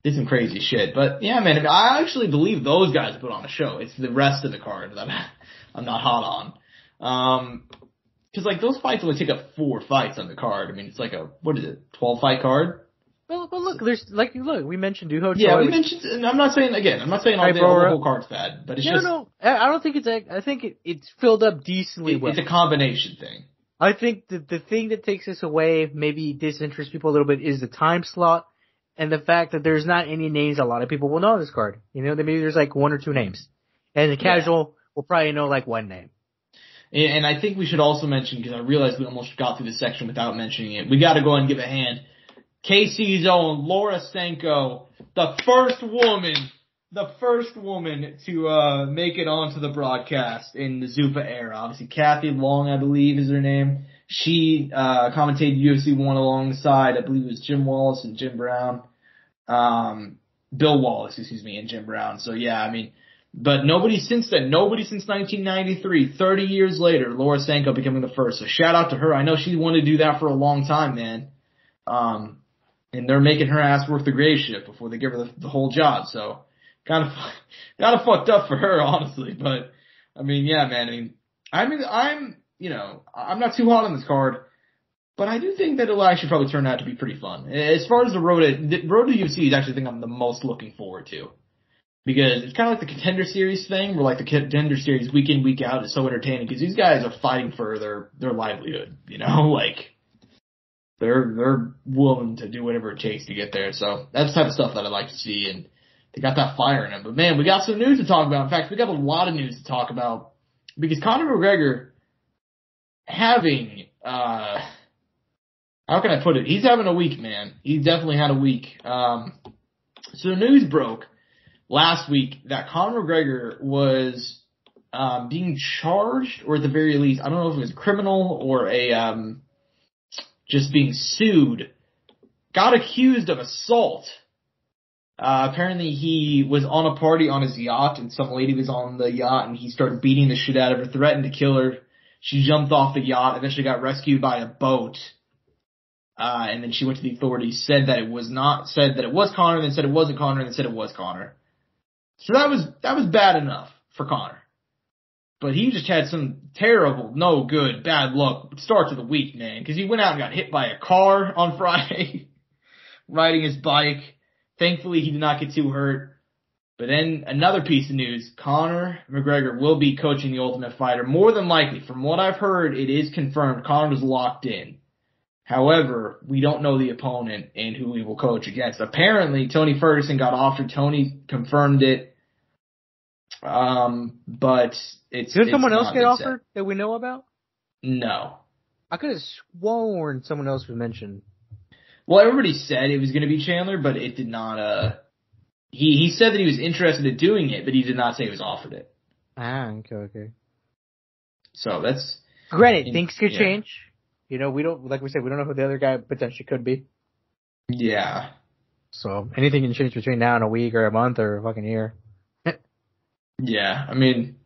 did some crazy shit. But yeah, man, I actually believe those guys put on a show. It's the rest of the card that I'm not hot on. Cause like those fights only take up 4 fights on the card. I mean, it's like 12 fight card? Well, look, we mentioned Duho. Yeah, we mentioned, and I'm not saying the whole card's bad, but it's No, I don't think I think it's filled up decently well. It's a combination thing. I think the thing that takes us away, maybe disinterests people a little bit, is the time slot and the fact that there's not any names a lot of people will know this card. Maybe there's like 1 or 2 names. And the casual will probably know like 1 name. And I think we should also mention, because I realized we almost got through this section without mentioning it, we gotta go ahead and give a hand. KC's own Laura Sanko, the first woman to make it onto the broadcast in the Zuffa era. Obviously, Kathy Long, I believe, is her name. She commentated UFC 1 alongside, I believe it was Jim Wallace and Jim Brown. Bill Wallace, and Jim Brown. So, yeah, I mean, but nobody since then, nobody since 1993, 30 years later, Laura Sanko becoming the first. So, shout out to her. I know she wanted to do that for a long time, man. And they're making her ass work the grave shift before they give her the whole job. So, kind of fucked up for her, honestly. But, I mean, yeah, man. I'm not too hot on this card, but I do think that it'll actually probably turn out to be pretty fun. As far as the road to UFC is actually the thing I'm the most looking forward to. Because it's kind of like the Contender Series thing, where like the Contender Series week in, week out is so entertaining because these guys are fighting for their livelihood, like, they're willing to do whatever it takes to get there. So that's the type of stuff that I like to see, and they got that fire in them. But man, we got some news to talk about. In fact, we got a lot of news to talk about because Conor McGregor having, how can I put it? He's having a week, man. He definitely had a week. So the news broke last week that Conor McGregor was being charged, or at the very least, I don't know if it was criminal or just being sued, got accused of assault. Apparently he was on a party on his yacht, and some lady was on the yacht, and he started beating the shit out of her, threatened to kill her. She jumped off the yacht, eventually got rescued by a boat. And then she went to the authorities, said that it was Conor, then said it wasn't Conor, and then said it was Conor. So that was bad enough for Conor. But he just had some terrible, no good, bad luck start to the week, man. Because he went out and got hit by a car on Friday, riding his bike. Thankfully, he did not get too hurt. But then another piece of news, Conor McGregor will be coaching the Ultimate Fighter. More than likely, from what I've heard, it is confirmed Conor is locked in. However, we don't know the opponent and who he will coach against. Apparently, Tony Ferguson got offered. Tony confirmed it. But did someone else get offered that we know about? No. I could have sworn someone else was mentioned. Well, everybody said it was going to be Chandler, but it did not. He said that he was interested in doing it, but he did not say he was offered it. Okay. So that's Granted, things could change. You know, we don't know who the other guy potentially could be. Yeah. So anything can change between now and a week or a month or a fucking year. Yeah, I mean,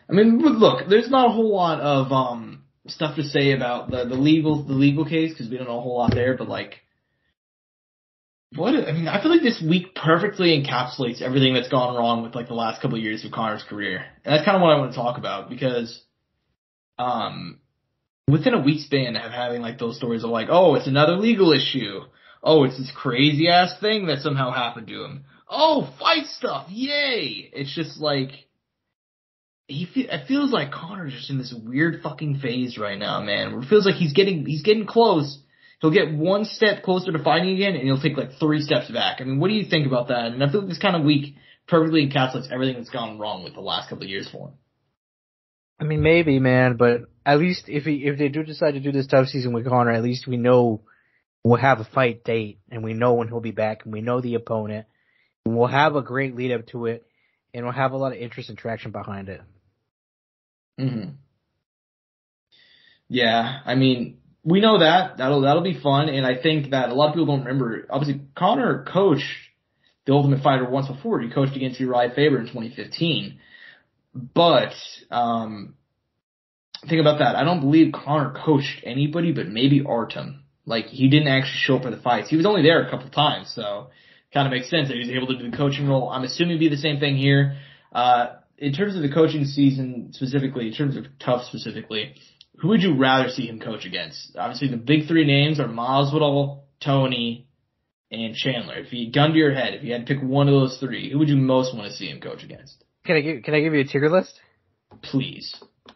look, there's not a whole lot of stuff to say about the legal case because we don't know a whole lot there. But like, I feel like this week perfectly encapsulates everything that's gone wrong with like the last couple of years of Conor's career, and that's kind of what I want to talk about because, within a week span of having like those stories of like, oh, it's another legal issue, oh, it's this crazy ass thing that somehow happened to him. Oh, fight stuff! Yay! It's just like it feels like Conor's just in this weird fucking phase right now, man. Where it feels like he's getting close. He'll get one step closer to fighting again, and he'll take like 3 steps back. I mean, what do you think about that? And I feel like this kind of week perfectly encapsulates everything that's gone wrong with the last couple of years for him. I mean, maybe, man, but at least if they do decide to do this tough season with Conor, at least we know we'll have a fight date, and we know when he'll be back, and we know the opponent. And we'll have a great lead up to it, and we'll have a lot of interest and traction behind it. Mm-hmm. Yeah, I mean, we know that. That'll be fun, and I think that a lot of people don't remember. Obviously, Conor coached The Ultimate Fighter once before. He coached against Uriah Faber in 2015. But, think about that. I don't believe Conor coached anybody but maybe Artem. Like, he didn't actually show up for the fights. He was only there a couple times, so kind of makes sense that he was able to do the coaching role. I'm assuming it'd be the same thing here. In terms of the coaching season specifically, in terms of tough specifically, who would you rather see him coach against? Obviously, the big 3 names are Masvidal, Tony, and Chandler. If you gun to your head, if you had to pick one of those 3, who would you most want to see him coach against? Can I give you a tier list? Please.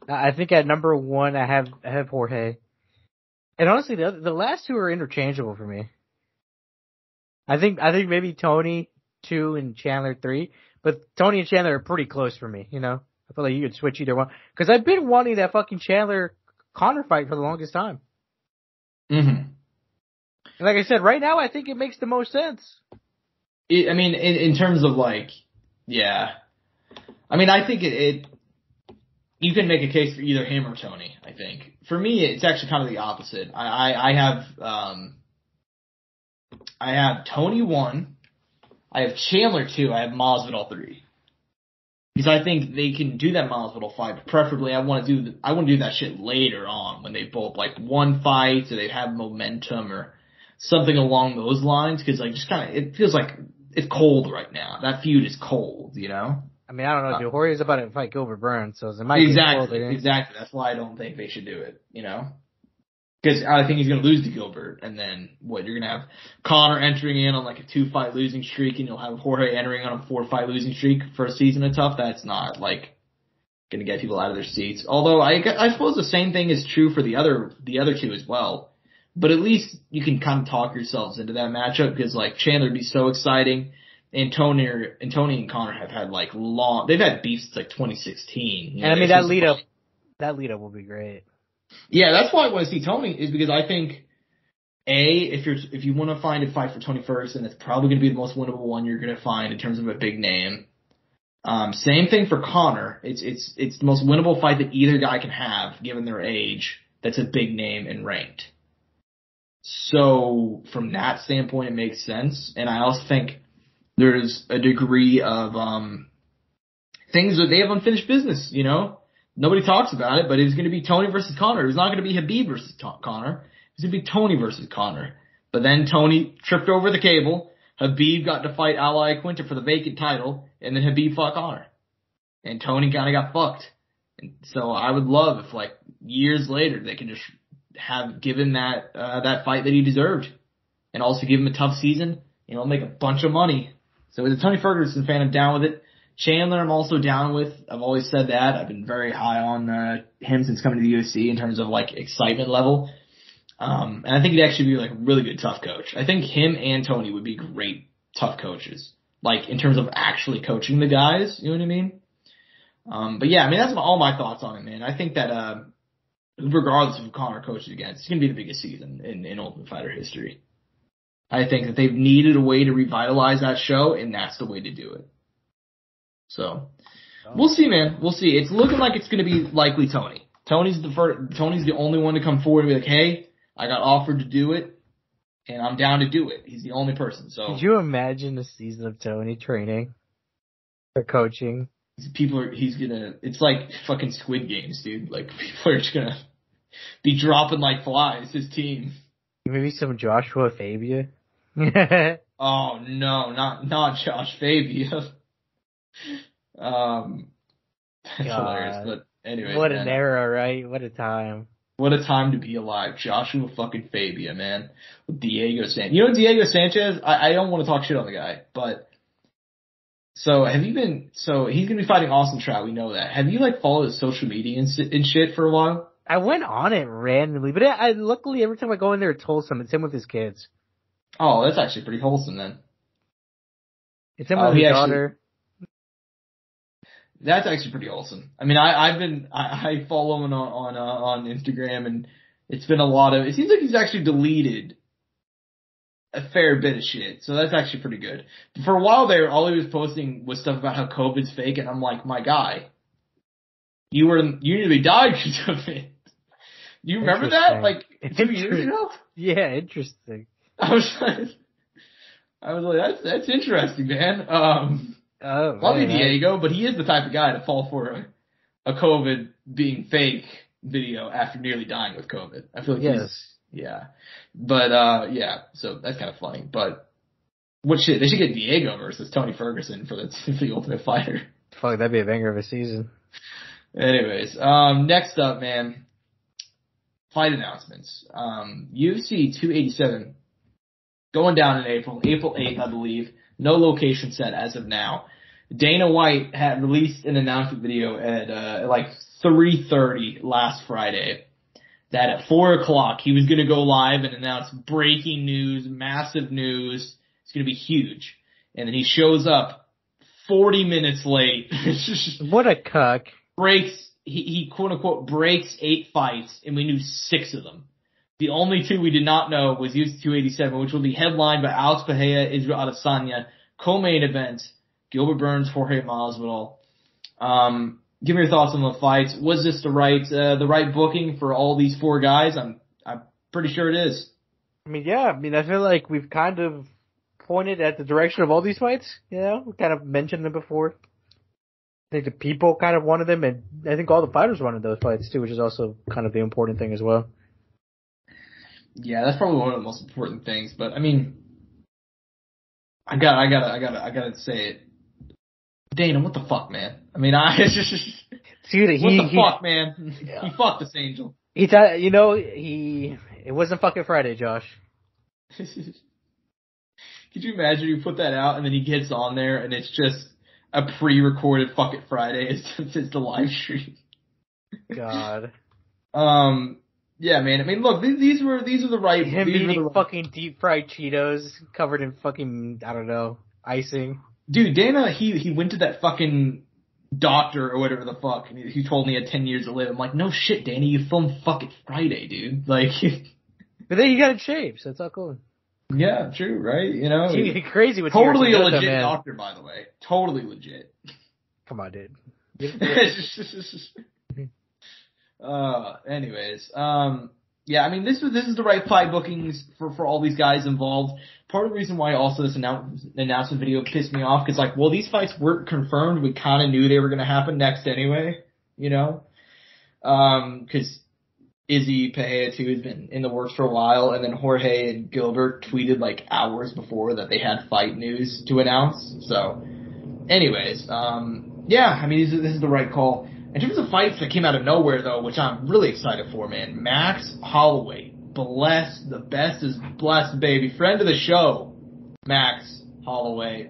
I think at number 1 I have Jorge, and honestly the last 2 are interchangeable for me. I think maybe Tony 2 and Chandler 3, but Tony and Chandler are pretty close for me. You know, I feel like you could switch either one because I've been wanting that fucking Chandler Conor fight for the longest time. Mm-hmm. And like I said, right now I think it makes the most sense. In terms of like, yeah. I mean, I think you can make a case for either him or Tony, I think. For me, it's actually kind of the opposite. I have Tony 1, I have Chandler 2, I have Masvidal 3. Because I think they can do that Masvidal fight, but preferably I want to do that shit later on when they both like won fights or they have momentum or something along those lines. Because like just kind of it feels like it's cold right now. That feud is cold, you know. I mean, I don't know, dude. Jorge's about to fight Gilbert Burns, so it might be cold. Exactly. That's why I don't think they should do it, you know. Because I think he's going to lose to Gilbert, and then what? You're going to have Conor entering in on like a 2-fight losing streak, and you'll have Jorge entering on a 4-fight losing streak for a season of tough. That's not like going to get people out of their seats. Although I suppose the same thing is true for the other 2 as well. But at least you can kind of talk yourselves into that matchup because like Chandler would be so exciting, and Tony and Conor have had like they've had beef since like 2016. And I mean that lead up will be great. Yeah, that's why I want to see Tony, is because I think, if you want to find a fight for Tony Ferguson, it's probably going to be the most winnable one you're going to find in terms of a big name. Same thing for Conor. It's the most winnable fight that either guy can have, given their age, that's a big name and ranked. So, from that standpoint, it makes sense. And I also think there's a degree of things that they have unfinished business, you know? Nobody talks about it, but it's going to be Tony versus Conor. It's not going to be Khabib versus Conor. It's going to be Tony versus Conor. But then Tony tripped over the cable. Khabib got to fight Al Iaquinta for the vacant title, and then Khabib fought Conor. And Tony kind of got fucked. And so I would love if, like, years later they can just have given that fight that he deserved. And also give him a tough season. You know, make a bunch of money. So as a Tony Ferguson fan, I'm down with it. Chandler, I'm also down with. I've always said that. I've been very high on him since coming to the UFC in terms of like excitement level. And I think he'd actually be like a really good tough coach. I think him and Tony would be great tough coaches. Like in terms of actually coaching the guys, you know what I mean? But yeah, I mean that's all my thoughts on it, man. I think that regardless of who Conor coaches against, it's gonna be the biggest season in Ultimate Fighter history. I think that they've needed a way to revitalize that show, and that's the way to do it. So, we'll see, man. We'll see. It's looking like it's going to be likely Tony. Tony's the only one to come forward and be like, hey, I got offered to do it, and I'm down to do it. He's the only person. So could you imagine a season of Tony training or coaching? It's like fucking Squid Games, dude. Like, people are just gonna be dropping like flies, his team. Maybe some Joshua Fabia? Oh, no, not Josh Fabia. That's hilarious, but anyway. What an era, right? What a time. What a time to be alive. Joshua fucking Fabia, man. With Diego Sanchez. You know Diego Sanchez? I don't want to talk shit on the guy, but so he's gonna be fighting Austin Trout, we know that. Have you like followed his social media and shit for a while? I went on it randomly, but I luckily every time I go in there it's wholesome. It's him with his kids. Oh, that's actually pretty wholesome then. It's him with his daughter. That's actually pretty wholesome. I mean, I follow him on Instagram, and it's been a lot of. It seems like he's actually deleted a fair bit of shit, so that's actually pretty good. For a while there, all he was posting was stuff about how COVID's fake, and I'm like, my guy, you nearly died because of it. Do you remember that? Like 2 years ago? Yeah, interesting. I was like, that's interesting, man. Love you, Diego, but he is the type of guy to fall for a COVID being fake video after nearly dying with COVID. I feel like so that's kind of funny. But what shit? They should get Diego versus Tony Ferguson for the Ultimate Fighter. Fuck, that'd be a banger of a season. Anyways, next up, man, fight announcements. UFC 287 going down in April 8th, I believe. No location set as of now. Dana White had released an announcement video at like 3:30 last Friday that at 4 o'clock he was going to go live and announce breaking news, massive news. It's going to be huge. And then he shows up 40 minutes late. What a cuck. He quote unquote breaks 8 fights, and we knew 6 of them. The only 2 we did not know was UFC 287, which will be headlined by Alex Pereira, Israel Adesanya, co-main event, Gilbert Burns, Jorge Masvidal. Give me your thoughts on the fights. Was this the right booking for all these 4 guys? I'm pretty sure it is. I mean, yeah. I mean, I feel like we've kind of pointed at the direction of all these fights. You know, we kind of mentioned them before. I think the people kind of wanted them, and I think all the fighters wanted those fights too, which is also kind of the important thing as well. Yeah, that's probably one of the most important things. But I mean, I gotta say it. Dana, what the fuck, man? I mean, dude, what the fuck, man? He fucked this angel. It wasn't fucking Friday, Josh. Could you imagine you put that out and then he gets on there and it's just a pre-recorded fuck it Friday it's the live stream? God. Yeah, man. I mean, look, these are the right. Him eating fucking deep fried Cheetos covered in fucking, I don't know, icing. Dude, Dana, he went to that fucking doctor or whatever the fuck, and he told me he had 10 years to live. I'm like, no shit, Dana, you filmed Fuck It Friday, dude. Like, but then you got in shape, so it's all cool. Yeah, true, right? You know, it's crazy. With totally a legit doctor, by the way. Totally legit. Come on, dude. Anyways, yeah, I mean, this is the right fight bookings for all these guys involved. Part of the reason why also this announcement video pissed me off, because like, well, these fights weren't confirmed. We kind of knew they were going to happen next anyway, you know? Because Izzy Pereira too has been in the works for a while, and then Jorge and Gilbert tweeted like hours before that they had fight news to announce. So, anyways, yeah, I mean, this is the right call. In terms of fights that came out of nowhere, though, which I'm really excited for, man, Max Holloway, the best is blessed, baby. Friend of the show, Max Holloway.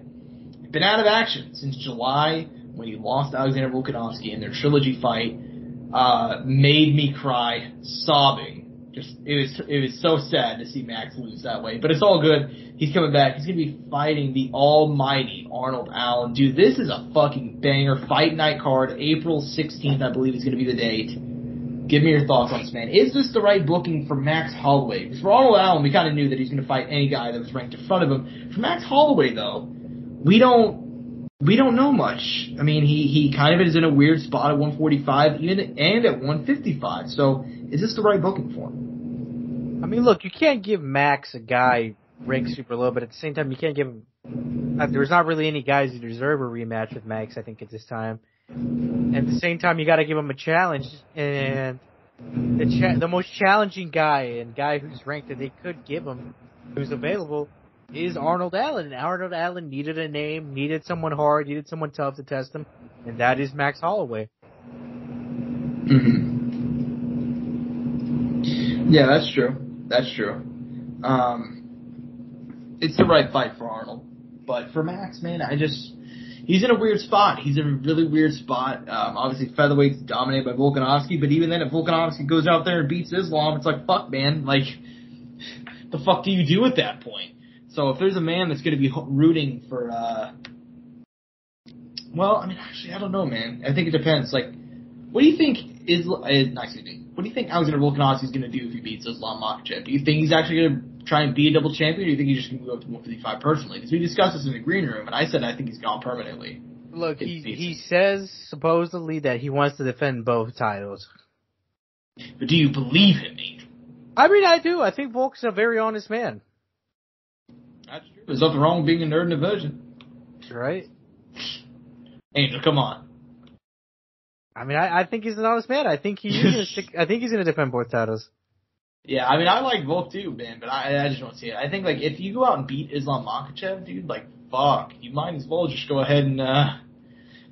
Been out of action since July when he lost Alexander Volkanovski in their trilogy fight. Made me cry, sobbing. It was so sad to see Max lose that way, but it's all good. He's coming back. He's gonna be fighting the almighty Arnold Allen. Dude, this is a fucking banger. Fight night card, April 16th, I believe is gonna be the date. Give me your thoughts on this, man. Is this the right booking for Max Holloway? Because for Arnold Allen, we kind of knew that he's gonna fight any guy that was ranked in front of him. For Max Holloway, though, we don't We don't know much. I mean, he kind of is in a weird spot at 145 and at 155. So is this the right booking for him? I mean, look, you can't give Max a guy ranked super low, but at the same time, you can't give him. There's not really any guys who deserve a rematch with Max, I think, at this time. And at the same time, you got to give him a challenge, and the most challenging guy and guy who's ranked that they could give him, who's available, is Arnold Allen. And Arnold Allen needed a name, needed someone hard, needed someone tough to test him, and that is Max Holloway. Mm-hmm. Yeah, that's true. That's true. It's the right fight for Arnold. But for Max, man, he's in a weird spot. He's in a really weird spot. Obviously, featherweight's dominated by Volkanovski, but even then, if Volkanovski goes out there and beats Islam, it's like, fuck, man. Like, the fuck do you do at that point? So if there's a man that's going to be rooting for, well, I mean, actually, I don't know, man. I think it depends. Like, what do you think what do you think Alexander Volkanovski is going to do if he beats Islam Makhachev? Do you think he's actually going to try and be a double champion, or do you think he's just going to move up to 155 personally? Because we discussed this in the green room, and I said I think he's gone permanently. Look, he says supposedly that he wants to defend both titles. But do you believe him, Angel? I mean, I do. I think Volk's a very honest man. That's true. There's nothing wrong with being a nerd in a virgin. Right? Angel, come on. I mean, I think he's an honest man. I think he's going to defend both titles. Yeah, I mean, I like Volk too, man, but I just don't see it. I think, like, if you go out and beat Islam Makhachev, dude, like, fuck, you might as well just go ahead and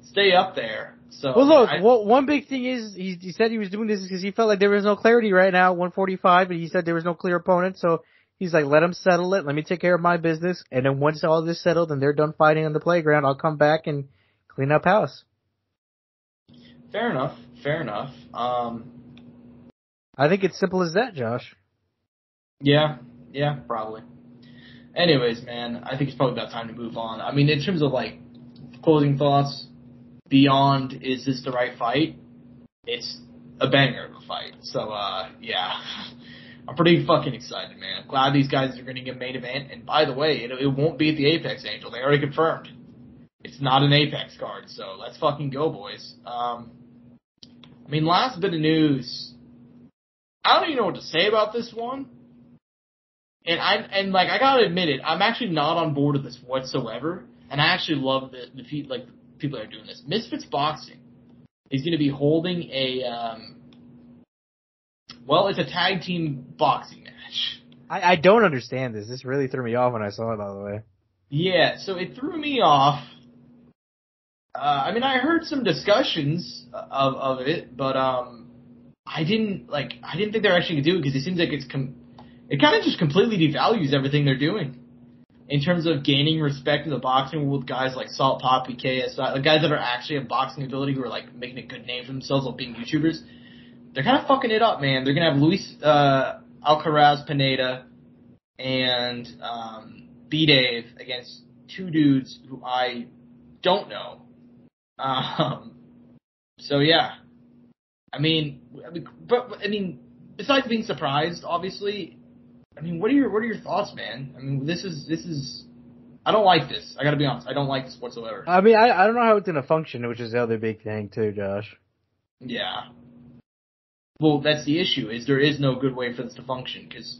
stay up there. So, well, look, one big thing is he said he was doing this because he felt like there was no clarity right now at 145, and he said there was no clear opponent, so he's like, let him settle it, let me take care of my business, and then once all this settled and they're done fighting on the playground, I'll come back and clean up house. Fair enough. I think it's simple as that, Josh. Yeah, probably. Anyways, man, I think it's probably about time to move on. I mean, in terms of, like, closing thoughts, beyond is this the right fight, it's a banger of a fight. So, yeah. I'm pretty fucking excited, man. Glad these guys are going to get main event. And by the way, it won't be at the Apex, Angel. They already confirmed. It's not an Apex card, so let's fucking go, boys. I mean, last bit of news. I don't even know what to say about this one. And I gotta admit it, I'm actually not on board with this whatsoever. And I actually love the people that are doing this. Misfits Boxing is gonna be holding it's a tag team boxing match. I don't understand this. This really threw me off when I saw it, by the way. Yeah, so it threw me off. I mean, I heard some discussions of it, but I didn't think they're actually gonna do it because it seems like it kind of just completely devalues everything they're doing in terms of gaining respect in the boxing world with guys like Salt Poppy, KSI, like guys that are actually have boxing ability who are like making a good name for themselves while being YouTubers. They're kind of fucking it up, man. They're gonna have Luis Alcaraz Pineda and B-Dave against two dudes who I don't know. So yeah. I mean, besides being surprised, obviously, I mean, what are your thoughts, man? I mean, this is, I don't like this. I gotta be honest. I don't like this whatsoever. I mean, I don't know how it's gonna function, which is the other big thing too, Josh. Yeah. Well, that's the issue, is there is no good way for this to function, because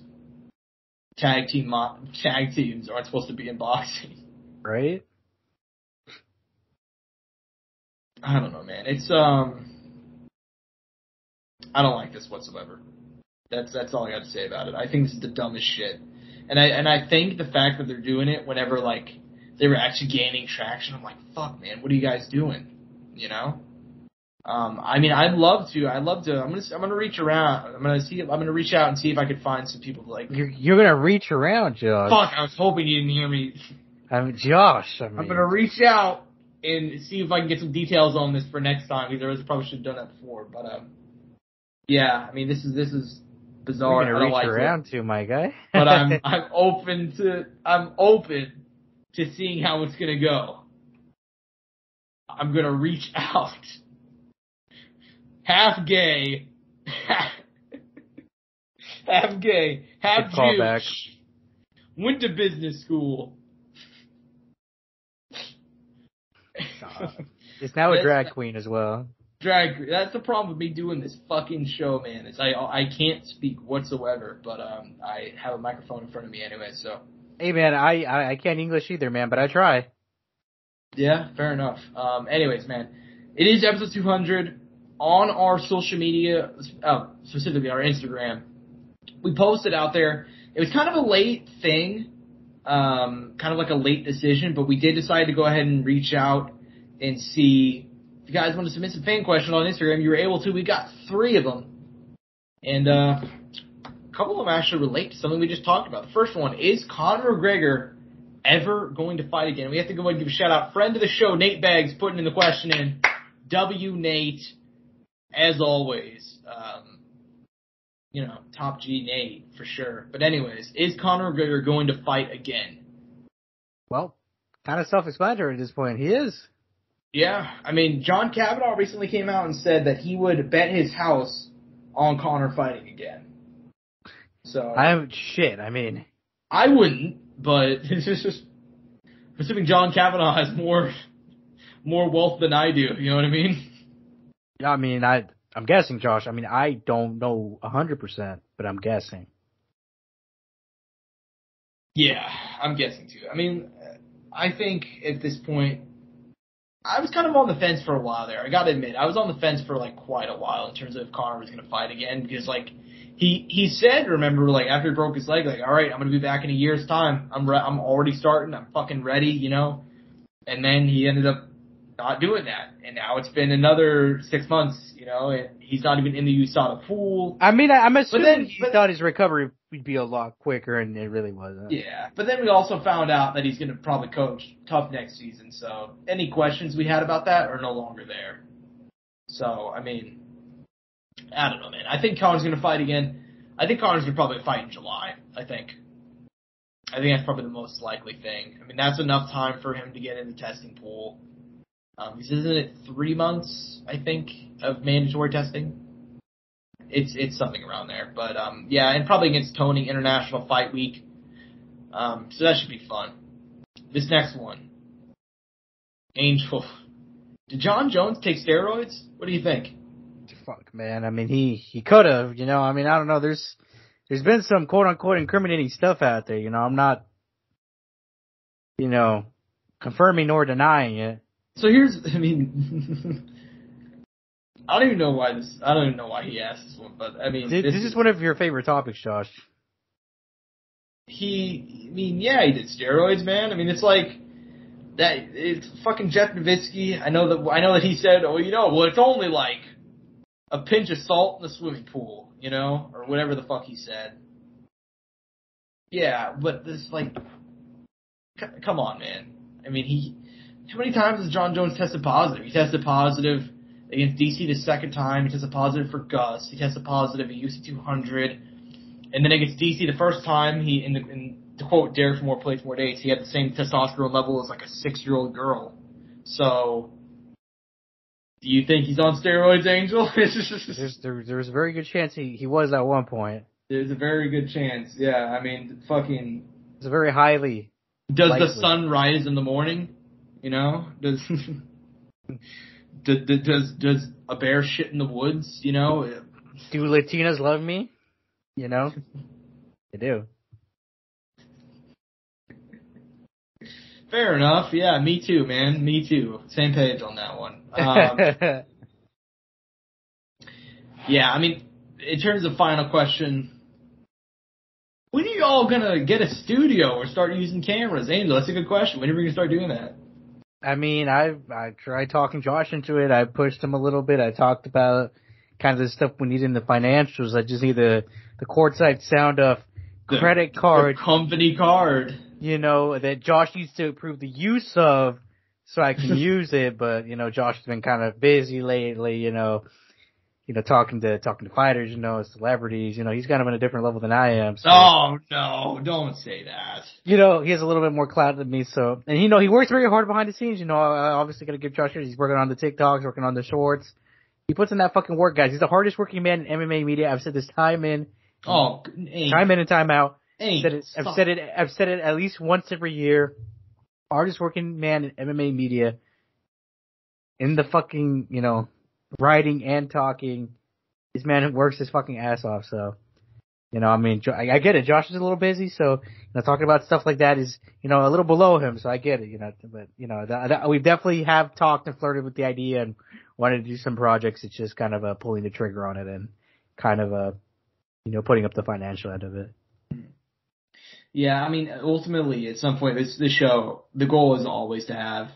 tag teams aren't supposed to be in boxing. Right? I don't know, man. It's, I don't like this whatsoever. That's all I got to say about it. I think this is the dumbest shit. And I think the fact that they're doing it whenever, like, they were actually gaining traction, I'm like, fuck, man, what are you guys doing? You know? I mean, I'd love to. I'm gonna reach around. I'm gonna reach out and see if I could find some people like. You're gonna reach around, Josh. Fuck! I was hoping you didn't hear me. Josh. I'm gonna reach out and see if I can get some details on this for next time, because I probably should have done that before. But yeah. I mean, this is bizarre. You're gonna reach around to, my guy. But I'm open to seeing how it's gonna go. I'm gonna reach out. Half gay, half Jewish, went to business school, It's now a drag queen as well. That's the problem with me doing this fucking show, man. Is I can't speak whatsoever, but I have a microphone in front of me anyway, so. Hey man, I can't English either, man, but I try. Yeah, fair enough. Anyways, man, it is episode 200 on our social media, specifically our Instagram. We posted out there. It was kind of a late thing, kind of like a late decision, but we did decide to go ahead and reach out and see if you guys want to submit some fan questions on Instagram. You were able to. We got 3 of them, and a couple of them actually relate to something we just talked about. The first one is Conor McGregor ever going to fight again? We have to go ahead and give a shout out. Friend of the show, Nate Beggs, putting in the question in. W Nate, as always. Top G Nate for sure. But anyways, is Conor McGregor going to fight again? Well, kind of self-explanatory at this point. He is. Yeah, I mean, John Kavanaugh recently came out and said that he would bet his house on Conor fighting again. So I wouldn't, but it's just assuming John Kavanaugh has more wealth than I do. You know what I mean? Yeah, I mean, I'm guessing, Josh. I mean, I don't know 100%, but I'm guessing. Yeah, I'm guessing too. I mean, I think at this point, I was kind of on the fence for a while there. I gotta admit, I was on the fence for like quite a while in terms of if Conor was gonna fight again, because like he said, remember, like after he broke his leg, like, all right, I'm gonna be back in a year's time. I'm already starting. I'm fucking ready, you know. And then he ended up not doing that, and now it's been another 6 months, you know, and he's not even in the USADA pool. I mean, I'm assuming he thought his recovery would be a lot quicker, and it really wasn't. Yeah, but then we also found out that he's going to probably coach tough next season, so any questions we had about that are no longer there. So, I mean, I don't know, man. I think Conor's going to fight again. I think Conor's going to probably fight in July, I think that's probably the most likely thing. I mean, that's enough time for him to get in the testing pool. Isn't it 3 months, I think, of mandatory testing? It's something around there. But, yeah, and probably against Tony, International Fight Week. So that should be fun. This next one. Angel. Did John Jones take steroids? What do you think? Fuck, man. I mean, he could have, you know. I mean, I don't know. There's been some quote-unquote incriminating stuff out there, you know. I'm not, you know, confirming nor denying it. So here's, I mean, I don't even know why he asked this one, but I mean, this is one of your favorite topics, Josh. He did steroids, man. I mean, it's like that. It's fucking Jeff Nowitzki. I know that he said, it's only like a pinch of salt in the swimming pool, you know, or whatever the fuck he said. Yeah, but this, like, come on, man. I mean, how many times has John Jones tested positive? He tested positive against DC the second time. He tested positive for Gus. He tested positive at UFC 200. And then against DC the first time, to quote Derek from More Plates, More Dates, he had the same testosterone level as like a 6-year-old girl. So, do you think he's on steroids, Angel? There's a very good chance he was at one point. There's a very good chance, yeah. I mean, fucking... It's a very highly Does likely. The sun rise in the morning? You know, does a bear shit in the woods? You know, do Latinas love me? You know, they do. Fair enough. Yeah, me too, man. Me too. Same page on that one. Yeah, I mean, in terms of final question, when are you all gonna get a studio or start using cameras, Angel? That's a good question. When are we gonna start doing that? I mean, I tried talking Josh into it. I pushed him a little bit. I talked about kind of the stuff we need in the financials. I just need the Courtside Soundoff credit card. The company card. You know, that Josh needs to approve the use of so I can use it. But, you know, Josh has been kind of busy lately, you know, talking to fighters, you know, celebrities. You know, he's kind of on a different level than I am. So. Oh, no, don't say that. You know, he has a little bit more clout than me, so. And, you know, he works very hard behind the scenes. You know, I obviously got to give Josh credit. He's working on the TikToks, working on the shorts. He puts in that fucking work, guys. He's the hardest working man in MMA media. I've said this time in and time out. I've said it at least once every year. Hardest working man in MMA media. in the fucking, writing and talking. This man works his fucking ass off, so, I mean, I get it. Josh is a little busy, so, talking about stuff like that is, a little below him, so I get it, but, we definitely have talked and flirted with the idea and wanted to do some projects. It's just kind of pulling the trigger on it and kind of, putting up the financial end of it. Yeah, I mean, ultimately, at some point, this show, the goal is always to have,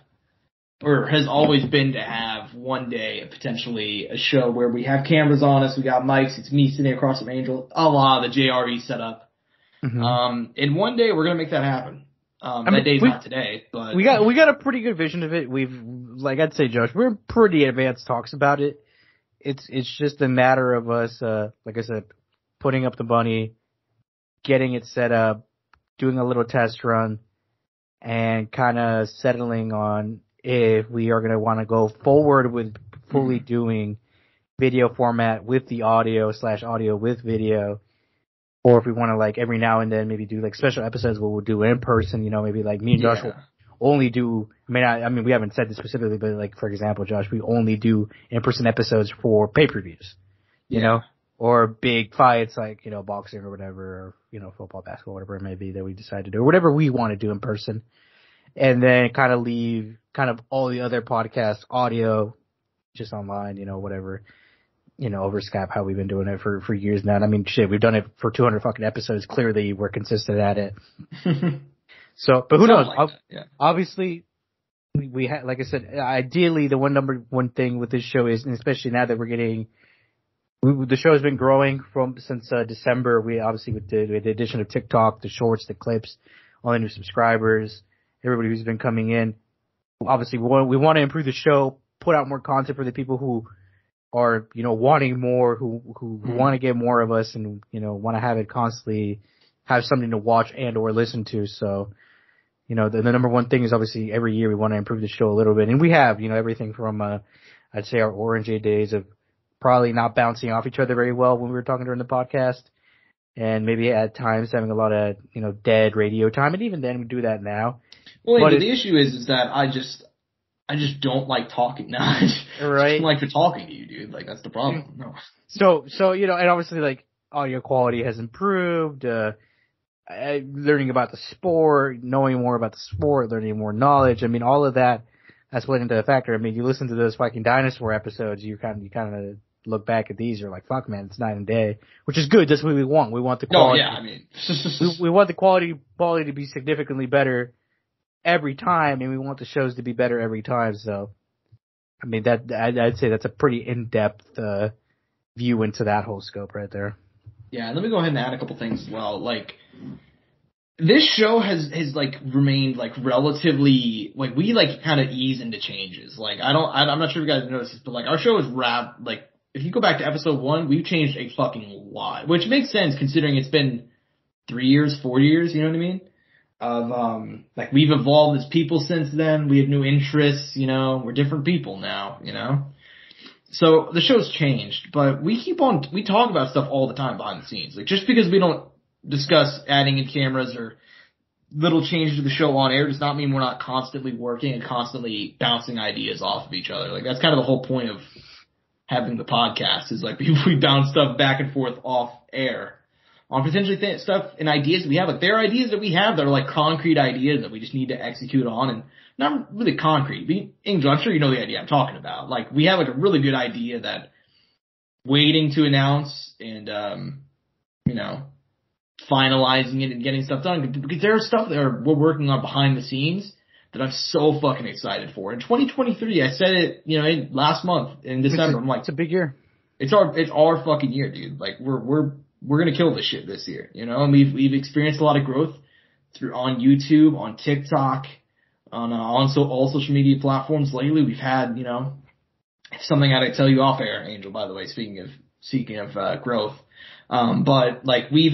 or has always been to have one day potentially a show where we have cameras on us, we got mics, it's me sitting across from Angel, a la the JRE setup. Mm-hmm. And one day we're gonna make that happen. That day's not today, but we got a pretty good vision of it. We've, like I'd say, Josh, we're in pretty advanced talks about it. It's just a matter of us, like I said, putting up the bunny, getting it set up, doing a little test run, and kind of settling on if we are going to want to go forward with fully doing video format with the audio/audio with video, or if we want to, like, every now and then maybe do like special episodes where we'll do in person, maybe like me and Josh will only do, I mean, we haven't said this specifically, but like, for example, Josh, we only do in-person episodes for pay-per-views, you know, or big fights like, boxing or whatever, or, football, basketball, whatever it may be that we decide to do, or whatever we want to do in person. And then kind of leave kind of all the other podcast audio just online, whatever, over Skype, how we've been doing it for years now. And I mean, shit, we've done it for 200 fucking episodes. Clearly we're consistent at it. So, but who knows? Like obviously, we had, like I said, ideally the number one thing with this show is, and especially now that we're getting, the show has been growing since December. We obviously with the addition of TikTok, the shorts, the clips, all the new subscribers, everybody who's been coming in. Obviously, we want to improve the show, put out more content for the people who are, wanting more, who want to get more of us and, want to have it constantly, have something to watch and or listen to. So, the number one thing is obviously every year we want to improve the show a little bit. And we have, everything from, I'd say our Orange days of probably not bouncing off each other very well when we were talking during the podcast. And maybe at times having a lot of, dead radio time. And even then we do that now. Well, but the issue is that I just don't like talking now. I just don't like for talking to you, dude. Like, that's the problem. No. So, and obviously, like, audio quality has improved, learning about the sport, knowing more about the sport, learning more knowledge. I mean, all of that has played into a factor. I mean, you listen to those fucking dinosaur episodes, you kind of look back at these, you're like, fuck, man, it's night and day, which is good. That's what we want. We want the quality. Oh, yeah, I mean. we want the quality to be significantly better every time, and we want the shows to be better every time. So, I mean, I'd say that's a pretty in-depth view into that whole scope right there. Yeah, let me go ahead and add a couple things as well. Like, this show has like remained like relatively, like, we like kind of ease into changes. Like, I'm not sure if you guys noticed this, but like our show is like, if you go back to episode 1, we've changed a fucking lot, which makes sense considering it's been 3 years, 4 years, you know what I mean? Like, we've evolved as people since then. We have new interests, we're different people now, So the show's changed, but we talk about stuff all the time behind the scenes. Like, just because we don't discuss adding in cameras or little changes to the show on air does not mean we're not constantly working and constantly bouncing ideas off of each other. Like, that's kind of the whole point of having the podcast, is like we bounce stuff back and forth off air on potentially stuff and ideas that we have. Like, there are ideas that we have that are like concrete ideas that we just need to execute on, and not really concrete. Angel, I'm sure you know the idea I'm talking about. Like, we have like a really good idea that waiting to announce and, finalizing it and getting stuff done, because there's stuff that we're working on behind the scenes that I'm so fucking excited for. In 2023, I said it, last month in December. I'm like, it's a big year. It's our fucking year, dude. Like, we're gonna kill this shit this year, and we've experienced a lot of growth on YouTube, on TikTok, on all social media platforms lately. We've had, something I gotta tell you off air, Angel, by the way, speaking of growth. But like, we've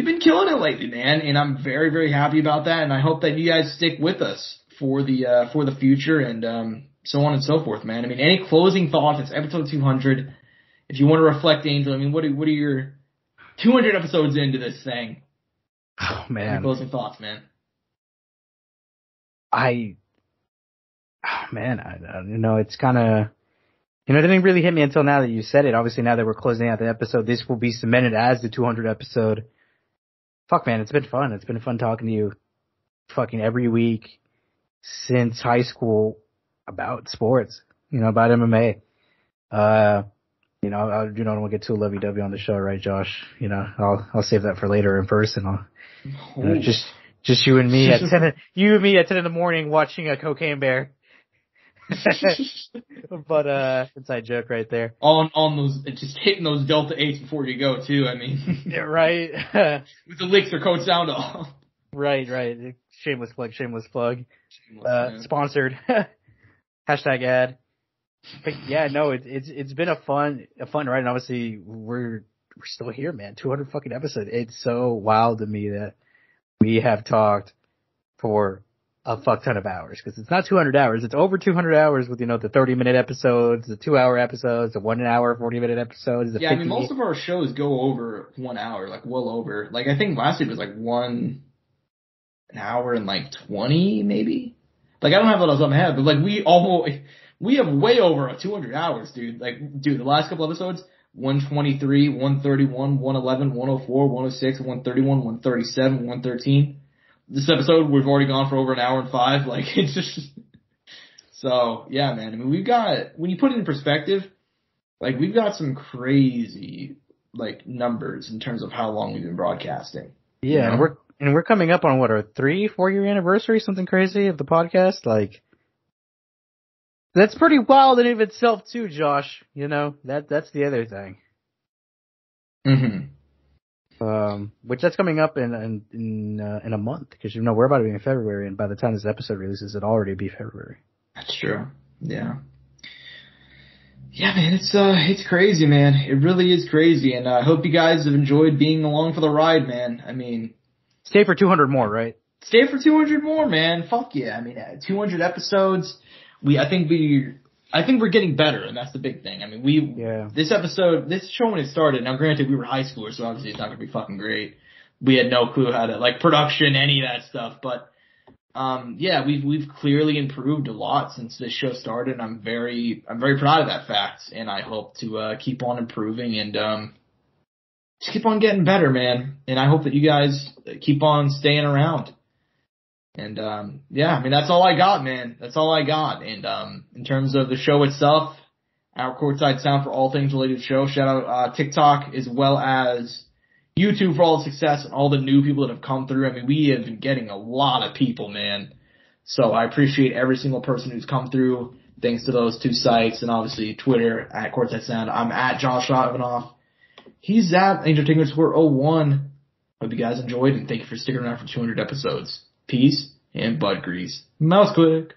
been killing it lately, man, and I'm very, very happy about that, and I hope that you guys stick with us for the future and so on and so forth, man. I mean, any closing thoughts? It's episode 200. If you want to reflect, Angel, I mean, what are your 200 episodes into this thing? Oh, man. Your closing thoughts, man. man, it's kind of, it didn't really hit me until now that you said it. Obviously, now that we're closing out the episode, this will be cemented as the 200 episode. Fuck, man, it's been fun. It's been fun talking to you fucking every week since high school about sports, about MMA. I don't want to get too lovey-dovey on the show, right, Josh? I'll save that for later in person. Just you and me at 10 in the morning watching a Cocaine Bear. But inside joke right there. On those, just hitting those Delta 8s before you go too. I mean, yeah, right. With the ELYXR code Soundoff. Right. Shameless plug. Sponsored. Hashtag ad. But yeah, no, it's been a fun ride, and obviously we're still here, man. 200 fucking episodes. It's so wild to me that we have talked for a fuck ton of hours, because it's not 200 hours. It's over 200 hours with, the 30-minute episodes, the 2-hour episodes, the 1 hour, 40-minute episodes. Yeah, I mean, most of our shows go over 1 hour, like well over. Like, I think last week was like an hour and like 20, maybe? Like, I don't have that off my head, but like we have way over 200 hours, dude. Like, dude, the last couple episodes, 123, 131, 111, 104, 106, 131, 137, 113. This episode, we've already gone for over an hour and 5. Like, it's just, so, yeah, man. I mean, when you put it in perspective, like, we've got some crazy, like, numbers in terms of how long we've been broadcasting. Yeah, and we're coming up on, our 3-4 year anniversary, something crazy of the podcast. Like, that's pretty wild in and of itself too, Josh. That's the other thing. Mm-hmm. Which that's coming up in a month, because we're about to be in February, and by the time this episode releases, it'll already be February. That's true. Yeah. Yeah, man, it's crazy, man. It really is crazy, and I hope you guys have enjoyed being along for the ride, man. I mean, stay for 200 more, right? Stay for 200 more, man. Fuck yeah. I mean, 200 episodes. I think we're getting better, and that's the big thing. I mean, this show when it started, now granted we were high schoolers, so obviously it's not gonna be fucking great. We had no clue how to, like, production, any of that stuff, but, yeah, we've clearly improved a lot since this show started, and I'm very proud of that fact, and I hope to, keep on improving and, just keep on getting better, man. And I hope that you guys keep on staying around. And, yeah, I mean, that's all I got, man. That's all I got. And, in terms of the show itself, our Courtside Sound for all things related to the show. Shout out, TikTok as well as YouTube for all the success and all the new people that have come through. I mean, we have been getting a lot of people, man. So I appreciate every single person who's come through, thanks to those 2 sites, and obviously Twitter at Courtside Sound. I'm at Josh Evanoff. He's at AngelTingersWere01. Hope you guys enjoyed, and thank you for sticking around for 200 episodes. Peace and butt grease. Mouse click.